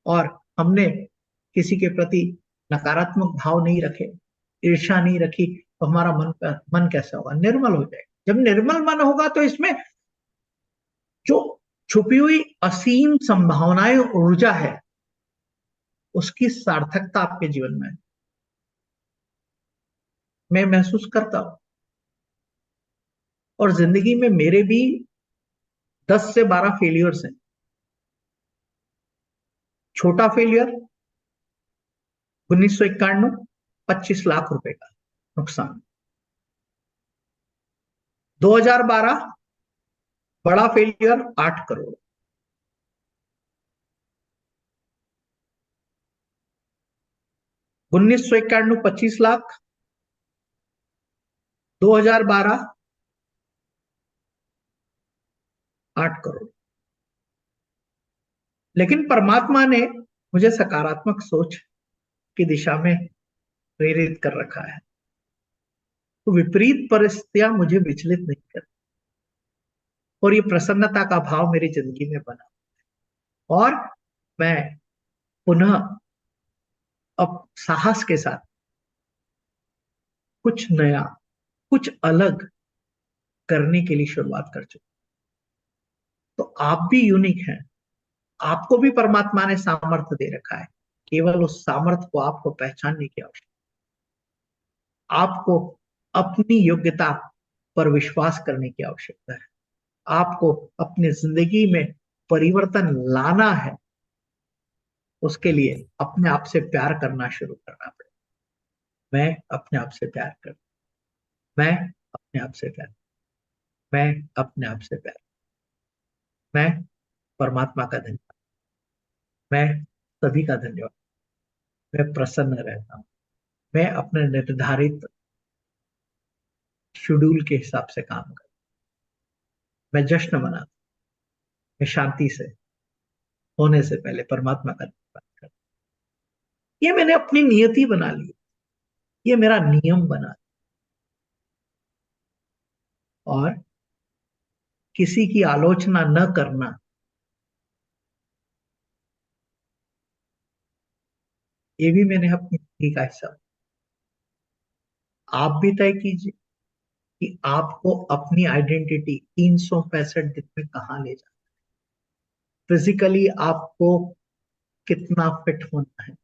और हमने किसी के प्रति नकारात्मक भाव नहीं रखे, ईर्ष्या नहीं रखी, तो हमारा मन कैसा होगा? निर्मल हो जाएगा। जब निर्मल मन होगा तो इसमें जो छुपी हुई असीम संभावनाएं, ऊर्जा है, उसकी सार्थकता आपके जीवन में मैं महसूस करता हूं। और जिंदगी में मेरे भी 10 से 12 फेलियर्स हैं। छोटा फेलियर 1991, 25 लाख रुपए का नुकसान। 2012 बड़ा फेलियर, 8 करोड़। 1991 25 लाख, 2012 8 करोड़। लेकिन परमात्मा ने मुझे सकारात्मक सोच की दिशा में प्रेरित कर रखा है। तो विपरीत परिस्थितियां मुझे विचलित नहीं करती और ये प्रसन्नता का भाव मेरी जिंदगी में बना। और मैं पुनः अब साहस के साथ कुछ नया, कुछ अलग करने के लिए शुरुआत कर चुका। तो आप भी यूनिक हैं। आपको भी परमात्मा ने सामर्थ्य दे रखा है। केवल उस सामर्थ्य को आपको पहचानने की आवश्यकता। आपको अपनी योग्यता पर विश्वास करने की आवश्यकता है। आपको अपनी जिंदगी में परिवर्तन लाना है। उसके लिए अपने आप से प्यार करना शुरू करना पड़ेगा। मैं अपने आप से प्यार कर, मैं अपने आप से प्यार, मैं अपने आप से प्यार, मैं परमात्मा का धन्यवाद, मैं सभी का धन्यवाद। मैं प्रसन्न रहता हूँ। मैं अपने निर्धारित शेड्यूल के हिसाब से काम करता हूँ। मैं जश्न मनाता हूँ। मैं शांति से होने से पहले परमात्मा का धन्यवाद करता हूँ। ये मैंने अपनी नियति बना ली, ये मेरा नियम बना। और किसी की आलोचना न करना, ये भी मैंने अपनी जिंदगी का हिस्सा। आप भी तय कीजिए कि आपको अपनी आइडेंटिटी 365 दिन में कहाँ ले जाना। फिजिकली आपको कितना फिट होना है,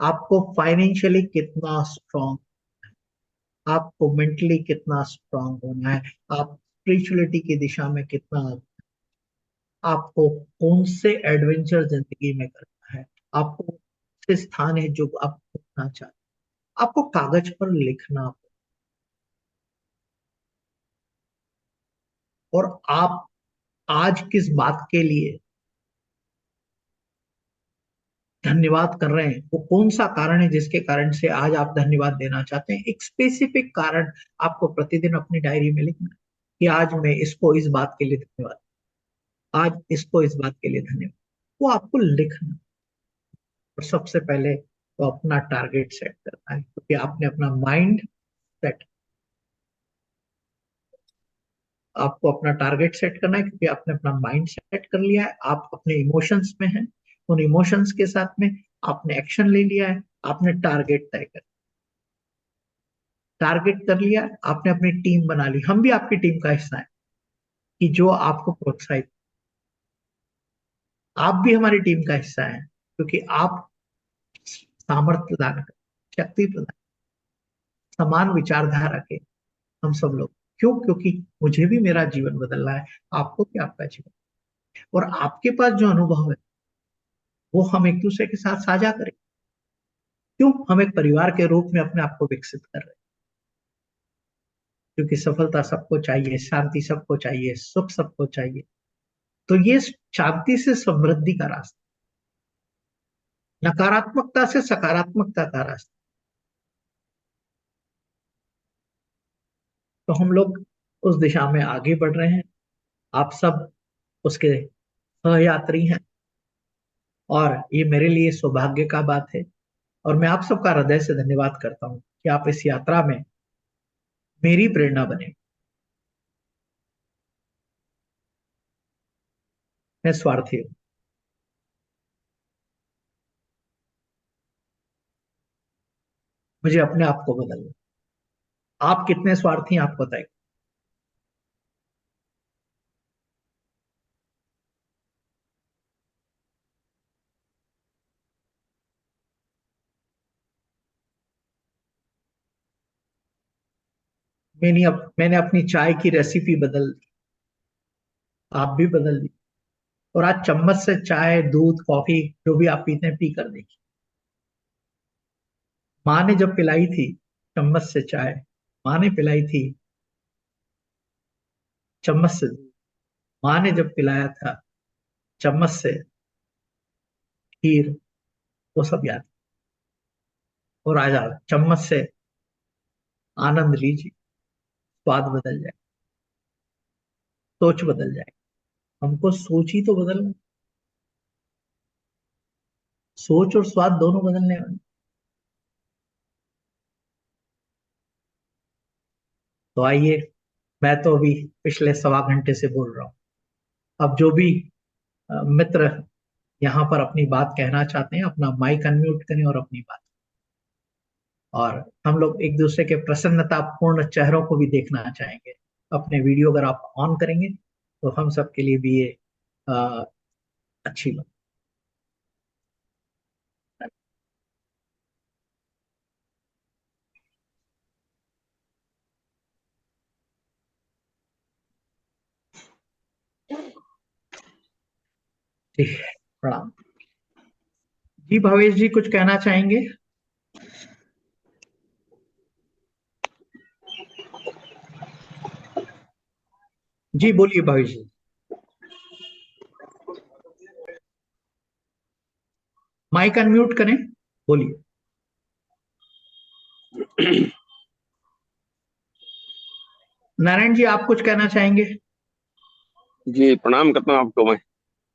आपको फाइनेंशियली कितना स्ट्रांग, आपको मेंटली कितना स्ट्रांग होना है, आप स्पिरिचुअलिटी की दिशा में कितना, आपको कौन से एडवेंचर जिंदगी में करना है, आपको कौन से स्थान है जो आप घूमना चाहते हैं, आपको कागज पर लिखना। और आप आज किस बात के लिए धन्यवाद कर रहे हैं, वो कौन सा कारण है जिसके कारण से आज आप धन्यवाद देना चाहते हैं। एक स्पेसिफिक कारण आपको प्रतिदिन अपनी डायरी में लिखना है कि आज मैं इसको इस बात के लिए धन्यवाद, आज इसको इस बात के लिए धन्यवाद, वो आपको लिखना। और सबसे पहले तो अपना टारगेट सेट करना है, क्योंकि आपने अपना माइंड सेट, आपको अपना टारगेट सेट करना है क्योंकि आपने अपना माइंड सेट कर लिया है, आप अपने इमोशंस में हैं, उन इमोशंस के साथ में आपने एक्शन ले लिया है, आपने टारगेट तय कर, टारगेट कर लिया, आपने अपनी टीम बना ली। हम भी आपकी टीम का हिस्सा है कि जो आपको प्रोत्साहित, आप भी हमारी टीम का हिस्सा है क्योंकि आप सामर्थ्य प्रदान कर, शक्ति प्रदान, समान विचारधारा के हम सब लोग। क्यों? क्योंकि मुझे भी मेरा जीवन बदलना है, आपको भी आपका जीवन, और आपके पास जो अनुभव है वो हम एक दूसरे के साथ साझा करें। क्यों? हम एक परिवार के रूप में अपने आप को विकसित कर रहे हैं, क्योंकि सफलता सबको चाहिए, शांति सबको चाहिए, सुख सबको चाहिए। तो ये शांति से समृद्धि का रास्ता, नकारात्मकता से सकारात्मकता का रास्ता। तो हम लोग उस दिशा में आगे बढ़ रहे हैं, आप सब उसके सहयात्री हैं, और ये मेरे लिए सौभाग्य का बात है। और मैं आप सबका हृदय से धन्यवाद करता हूं कि आप इस यात्रा में मेरी प्रेरणा बने। मैं स्वार्थी हूं, मुझे अपने आप को बदलना। आप कितने स्वार्थी हैं आप बताइए। मैंने अपनी चाय की रेसिपी बदल दी, आप भी बदल दी। और आज चम्मच से चाय, दूध, कॉफी जो भी आप पीते हैं, पी कर देखिए। माँ ने जब पिलाई थी चम्मच से चाय, माँ ने पिलाई थी चम्मच से दूध, माँ ने जब पिलाया था चम्मच से खीर, वो सब याद। और आज आप चम्मच से आनंद लीजिए, स्वाद बदल जाए, सोच बदल जाए। हमको सोच ही तो बदलना, सोच और स्वाद दोनों बदलने वाले। तो आइए, मैं तो अभी पिछले सवा घंटे से बोल रहा हूँ, अब जो भी मित्र यहाँ पर अपनी बात कहना चाहते हैं, अपना माइक अनम्यूट करें और अपनी बात, और हम लोग एक दूसरे के प्रसन्नतापूर्ण चेहरों को भी देखना चाहेंगे। अपने वीडियो अगर आप ऑन करेंगे तो हम सब के लिए भी ये अ, अच्छी बात है। जी, प्रणाम। जी भावेश जी, कुछ कहना चाहेंगे? जी बोलिए भावेश जी, माइक अनम्यूट करें, बोलिए। नारायण जी, आप कुछ कहना चाहेंगे? जी प्रणाम करता हूँ आपको मैं।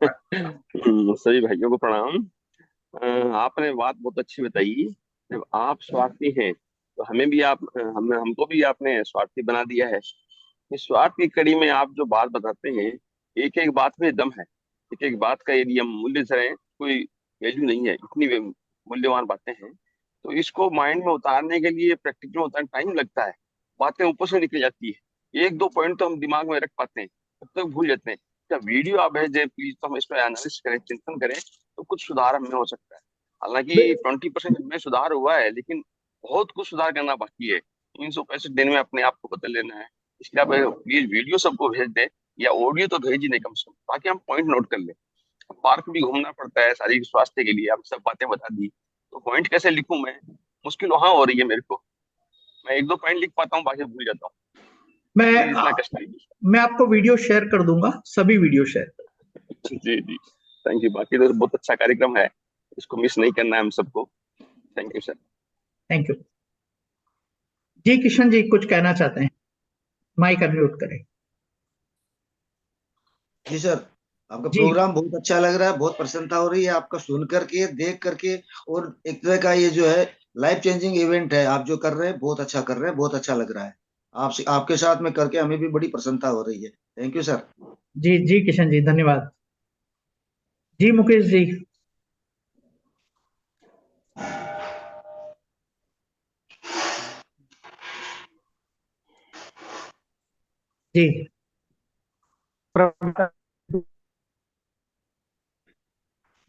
सभी भाइयों को प्रणाम। आपने बात बहुत अच्छी बताई। जब आप स्वार्थी हैं तो हमें भी आप हमको भी आपने स्वार्थी बना दिया है। इस स्वार्थ की कड़ी में आप जो बात बताते हैं, एक एक बात में दम है। एक एक बात का यदि हम मूल्य करें, कोई वैल्यू नहीं है, इतनी मूल्यवान बातें हैं। तो इसको माइंड में उतारने के लिए, प्रैक्टिस में उतारने टाइम लगता है। बातें ऊपर से निकल जाती है, एक दो पॉइंट तो हम दिमाग में रख पाते हैं, तब तक भूल जाते हैं। क्या वीडियो आप भेजें प्लीज, तो हम इस पर एनालिसिस करें, चिंतन करें, तो कुछ सुधार हमें हो सकता है। हालांकि 20% में सुधार हुआ है, लेकिन बहुत कुछ सुधार करना बाकी है। 365 दिन में अपने आप को बदल लेना है। इसलिए आप प्लीज वीडियो सबको भेज दें, या ऑडियो तो भेज ही नहीं कम से कम, ताकि हम पॉइंट नोट कर लें। पार्क भी घूमना पड़ता है शारीरिक स्वास्थ्य के लिए, आप सब बातें बता दी, तो पॉइंट कैसे लिखूं मैं, मुश्किल वहां हो रही है मेरे को। मैं एक दो पॉइंट लिख पाता हूँ, बाकी भूल जाता हूँ। मैं प्लीज इतना कष्ट लीजिए। मैं आपको वीडियो शेयर कर दूंगा, सभी वीडियो शेयर कर। जी। जी जी, थैंक यू। बाकी तो बहुत अच्छा कार्यक्रम है। इसको मिस नहीं करना है हम सबको। Thank you sir. Thank you. जी किशन जी कुछ कहना चाहते हैं, माइक अनम्यूट करें। जी सर, आपका जी प्रोग्राम बहुत अच्छा लग रहा है, बहुत प्रसन्नता हो रही है आपका सुन करके, देख करके। और एक तरह का ये जो है लाइफ चेंजिंग इवेंट है आप जो कर रहे हैं, बहुत अच्छा कर रहे हैं, बहुत अच्छा लग रहा है। आपसे आपके साथ में करके हमें भी बड़ी प्रसन्नता हो रही है। Thank you sir. जी जी किशन जी धन्यवाद। जी मुकेश जी। जी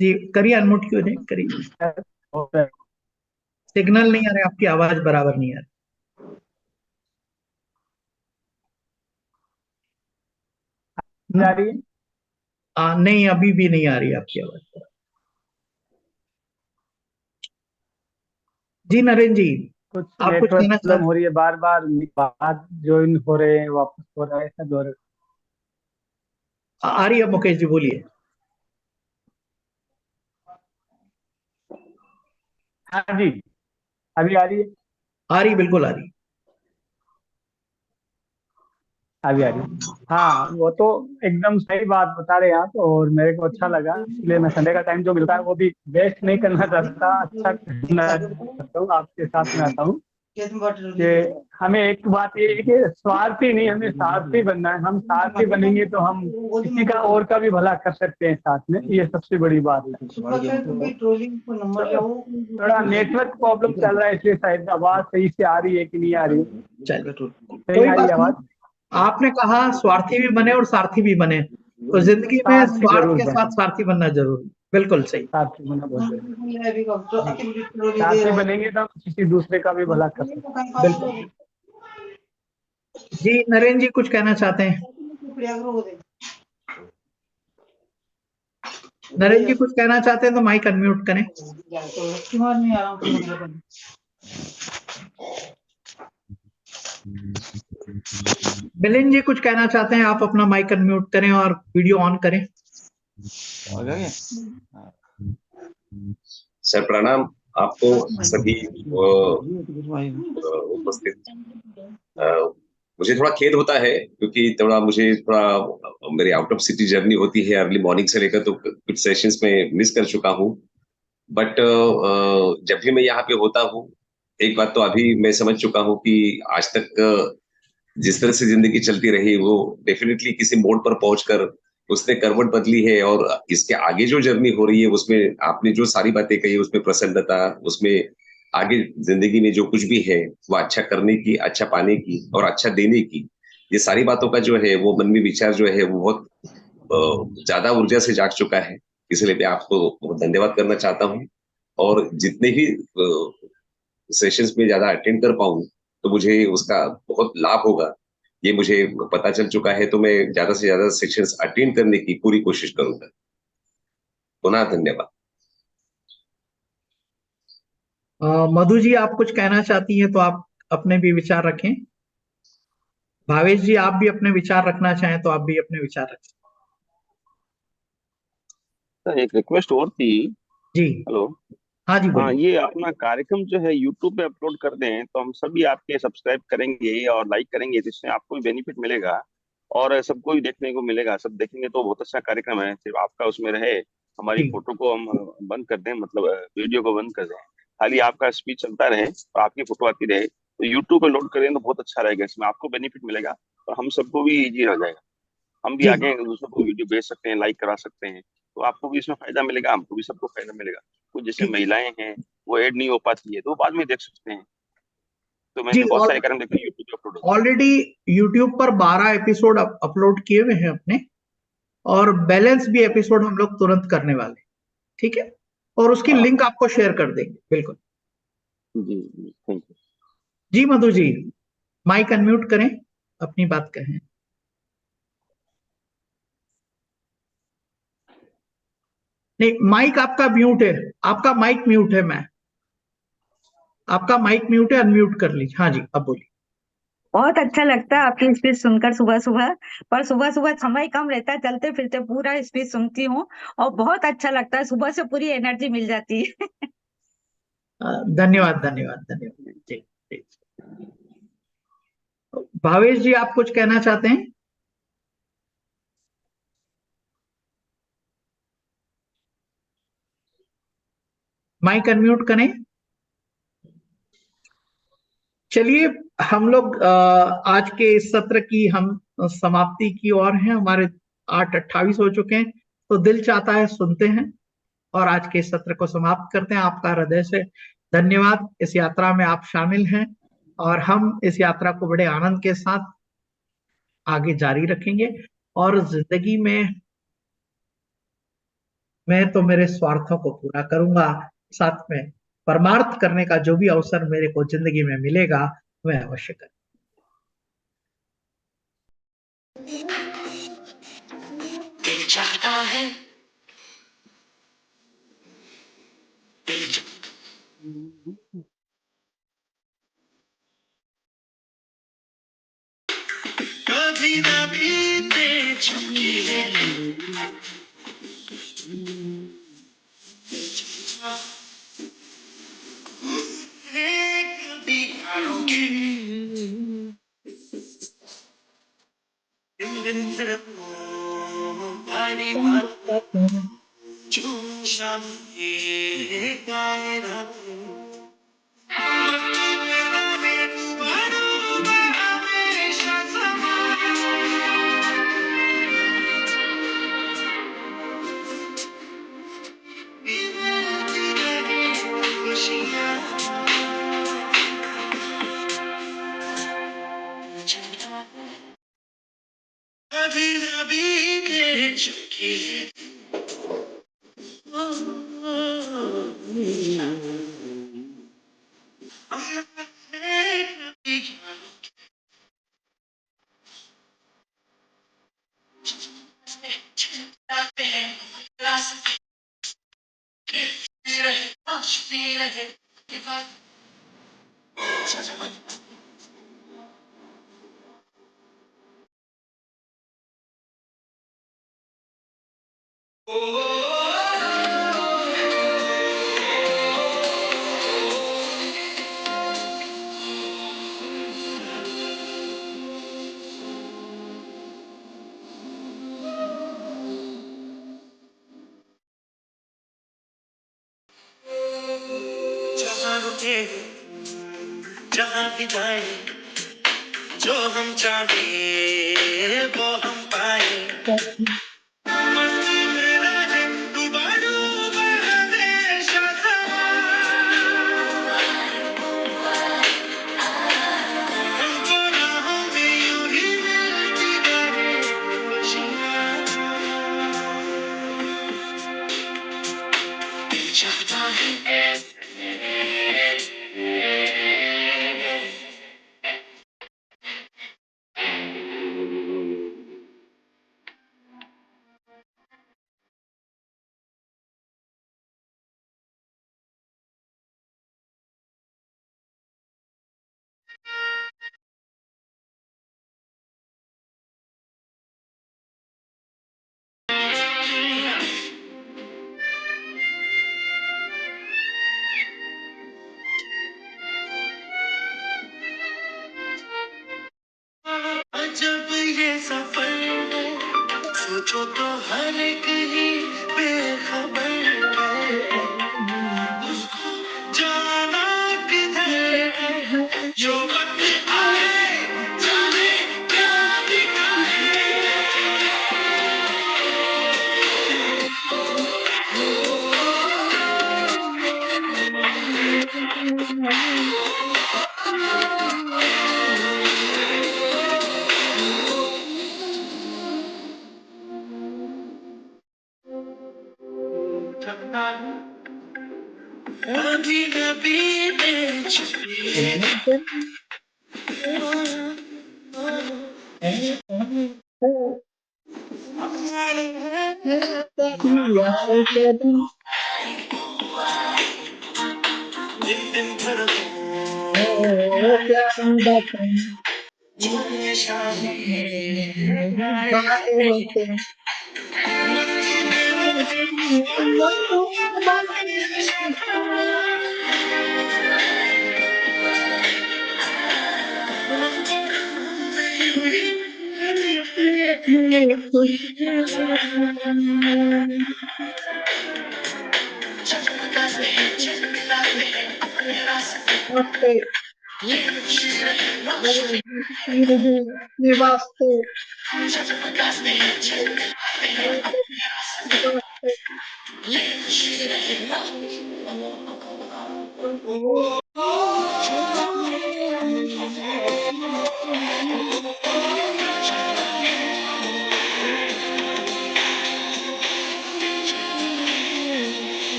जी करिए, अनम्यूट क्यों नहीं करिए। सिग्नल नहीं आ रहा, आपकी आवाज बराबर नहीं आ रही। जा रही है? नहीं अभी भी नहीं आ रही आपकी आवाज। जी नरेंद्र जी कुछ आप कुछ नेटवर्क कहना प्रॉब्लम चाहते। हो रही है, बार बार बात ज्वाइन हो रहे हैं, वापस हो रहा है, ऐसा हो रहा है। आ रही है मुकेश जी बोलिए। हाँ जी, अभी आ रही है। आ रही, बिल्कुल आ रही। अभी आ रही है। हाँ, वो तो एकदम सही बात बता रहे हैं आप, और मेरे को अच्छा लगा, इसलिए मैं संडे का टाइम जो मिलता है वो भी वेस्ट नहीं करना चाहता, अच्छा करना चाहता हूँ, आपके साथ में आता हूँ। कि हमें एक बात ये है कि स्वार्थी नहीं, हमें सारथी बनना है। हम सारथी बनेंगे तो हम किसी का और का भी भला कर सकते हैं साथ में, ये सबसे बड़ी बात है। थोड़ा नेटवर्क प्रॉब्लम चल रहा है, इसलिए शायद आवाज सही से आ रही है कि नहीं आ रही है। चलिए सही कोई आ रही बात है नहीं। आवाज? आपने कहा स्वार्थी भी बने और सारथी भी बने, तो जिंदगी में सारथी स्वार्थ जरूर के साथ बने, सारथी बनना जरूरी। बिल्कुल सही। सारथी बनना बहुत जरूरी जी है। सारथी बनेंगे तो हम किसी दूसरे का भी भला कर सकते बिल्कुल। जी नरेंद्र जी कुछ कहना चाहते हैं। नरेंद्र जी कुछ कहना चाहते हैं तो माइक अनम्यूट करें। मिलिंद जी कुछ कहना चाहते हैं, आप अपना माइक अनम्यूट करें और वीडियो ऑन करें। सर प्रणाम आपको सभी उपस्थित। अ, मुझे थोड़ा खेद होता है क्योंकि मुझे थोड़ा मेरी आउट ऑफ सिटी जर्नी होती है अर्ली मॉर्निंग से लेकर, तो कुछ सेशंस में मिस कर चुका हूँ। बट जब भी मैं यहाँ पे होता हूँ, एक बात तो अभी मैं समझ चुका हूँ कि आज तक जिस तरह से जिंदगी चलती रही वो डेफिनेटली किसी मोड़ पर पहुंचकर उसने करवट बदली है। और इसके आगे जो जर्नी हो रही है उसमें आपने जो सारी बातें कही, उसमें प्रसन्नता, उसमें आगे जिंदगी में जो कुछ भी है वो अच्छा करने की, अच्छा पाने की और अच्छा देने की, ये सारी बातों का जो है वो मन में विचार जो है वो बहुत ज्यादा ऊर्जा से जाग चुका है। इसलिए मैं आपको बहुत धन्यवाद करना चाहता हूँ। और जितने भी सेशंस में ज्यादा अटेंड कर पाऊँ तो मुझे उसका बहुत लाभ होगा, ये मुझे पता चल चुका है। तो मैं ज्यादा से ज्यादा सेशंस अटेंड करने की पूरी कोशिश करूंगा। पुनः धन्यवाद। मधु जी आप कुछ कहना चाहती हैं तो आप अपने भी विचार रखें। भावेश जी आप भी अपने विचार रखना चाहें तो आप भी अपने विचार रखें। सर एक रिक्वेस्ट और थी। जी हेलो। हाँ जी हाँ, बोलिए। ये अपना कार्यक्रम जो है यूट्यूब पे अपलोड कर दें तो हम सभी आपके सब्सक्राइब करेंगे और लाइक करेंगे, जिससे आपको भी बेनिफिट मिलेगा और सबको भी देखने को मिलेगा। सब देखेंगे तो बहुत अच्छा कार्यक्रम है, सिर्फ आपका उसमें रहे। हमारी जी फोटो को हम बंद कर दें, मतलब वीडियो को बंद कर दें, खाली आपका स्पीच चलता रहे और आपकी फोटो आती रहे, तो यूट्यूब पे लोड करें तो बहुत अच्छा रहेगा। इसमें आपको बेनिफिट मिलेगा और हम सबको भी इजी रह जाएगा। हम भी जी आगे दूसरों को वीडियो भेज सकते हैं, लाइक करा सकते हैं, तो आपको भी इसमें फायदा मिलेगा, हमको भी, सबको फायदा मिलेगा। कुछ जैसे जी महिलाएं हैं वो ऐड नहीं हो पाती है तो वो बाद में देख सकते हैं। तो जी मैंने बहुत सारे कार्यक्रम देखे यूट्यूब पे अपलोड होते हैं। ऑलरेडी यूट्यूब पर 12 एपिसोड अपलोड किए हुए हैं अपने, और बैलेंस भी एपिसोड हम लोग तुरंत करने वाले हैं। ठीक है, और उसकी हाँ लिंक आपको शेयर कर देंगे बिल्कुल। जी जी, थैंक यू। जी मधु जी माइक अनम्यूट करें, अपनी बात कहें। नहीं माइक आपका म्यूट है, आपका माइक म्यूट है। मैं आपका माइक म्यूट है, अनम्यूट कर लीजिए। हाँ जी अब बोलिए। बहुत अच्छा लगता है आपकी स्पीच सुनकर सुबह सुबह। पर सुबह सुबह समय कम रहता है, चलते फिरते पूरा स्पीच सुनती हूँ और बहुत अच्छा लगता है, सुबह से पूरी एनर्जी मिल जाती है। धन्यवाद धन्यवाद धन्यवाद जी जी। भावेश जी, आप कुछ कहना चाहते हैं? माइक अनम्यूट करें। चलिए, हम लोग आज के इस सत्र की हम समाप्ति की ओर हैं। हमारे 8:28 हो चुके हैं, तो दिल चाहता है सुनते हैं और आज के इस सत्र को समाप्त करते हैं। आपका हृदय से धन्यवाद। इस यात्रा में आप शामिल हैं और हम इस यात्रा को बड़े आनंद के साथ आगे जारी रखेंगे। और जिंदगी में मैं तो मेरे स्वार्थों को पूरा करूंगा, साथ में परमार्थ करने का जो भी अवसर मेरे को जिंदगी में मिलेगा मैं अवश्य करूंगा। दिल चाहता है, कभी ना बीते चुकी है, कभी आरोगी दिन सिर्फ पानी भर चूम शामी गायरा कभी ना बीते चुकी जहाँ रुके जहाँ भी जाए, जो हम चाहे वो हम पाए, मस्ती में रहे डूबा डूबा हमेशा था, हमको राहों में यूं ही मिलती रहे खुशियाँ। दिल चाहता है, अजब ये सफर है, सोचो तो हर एक ही बेखबर है, उसको जाना किधर है, जो वक्त आए जाने क्या दिखाए। अभी कभी दिल छुपी है, दिन दिन भर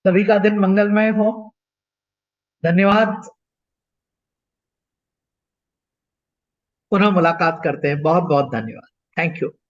सभी का दिन मंगलमय हो। धन्यवाद। पुनः मुलाकात करते हैं। बहुत बहुत धन्यवाद। Thank you.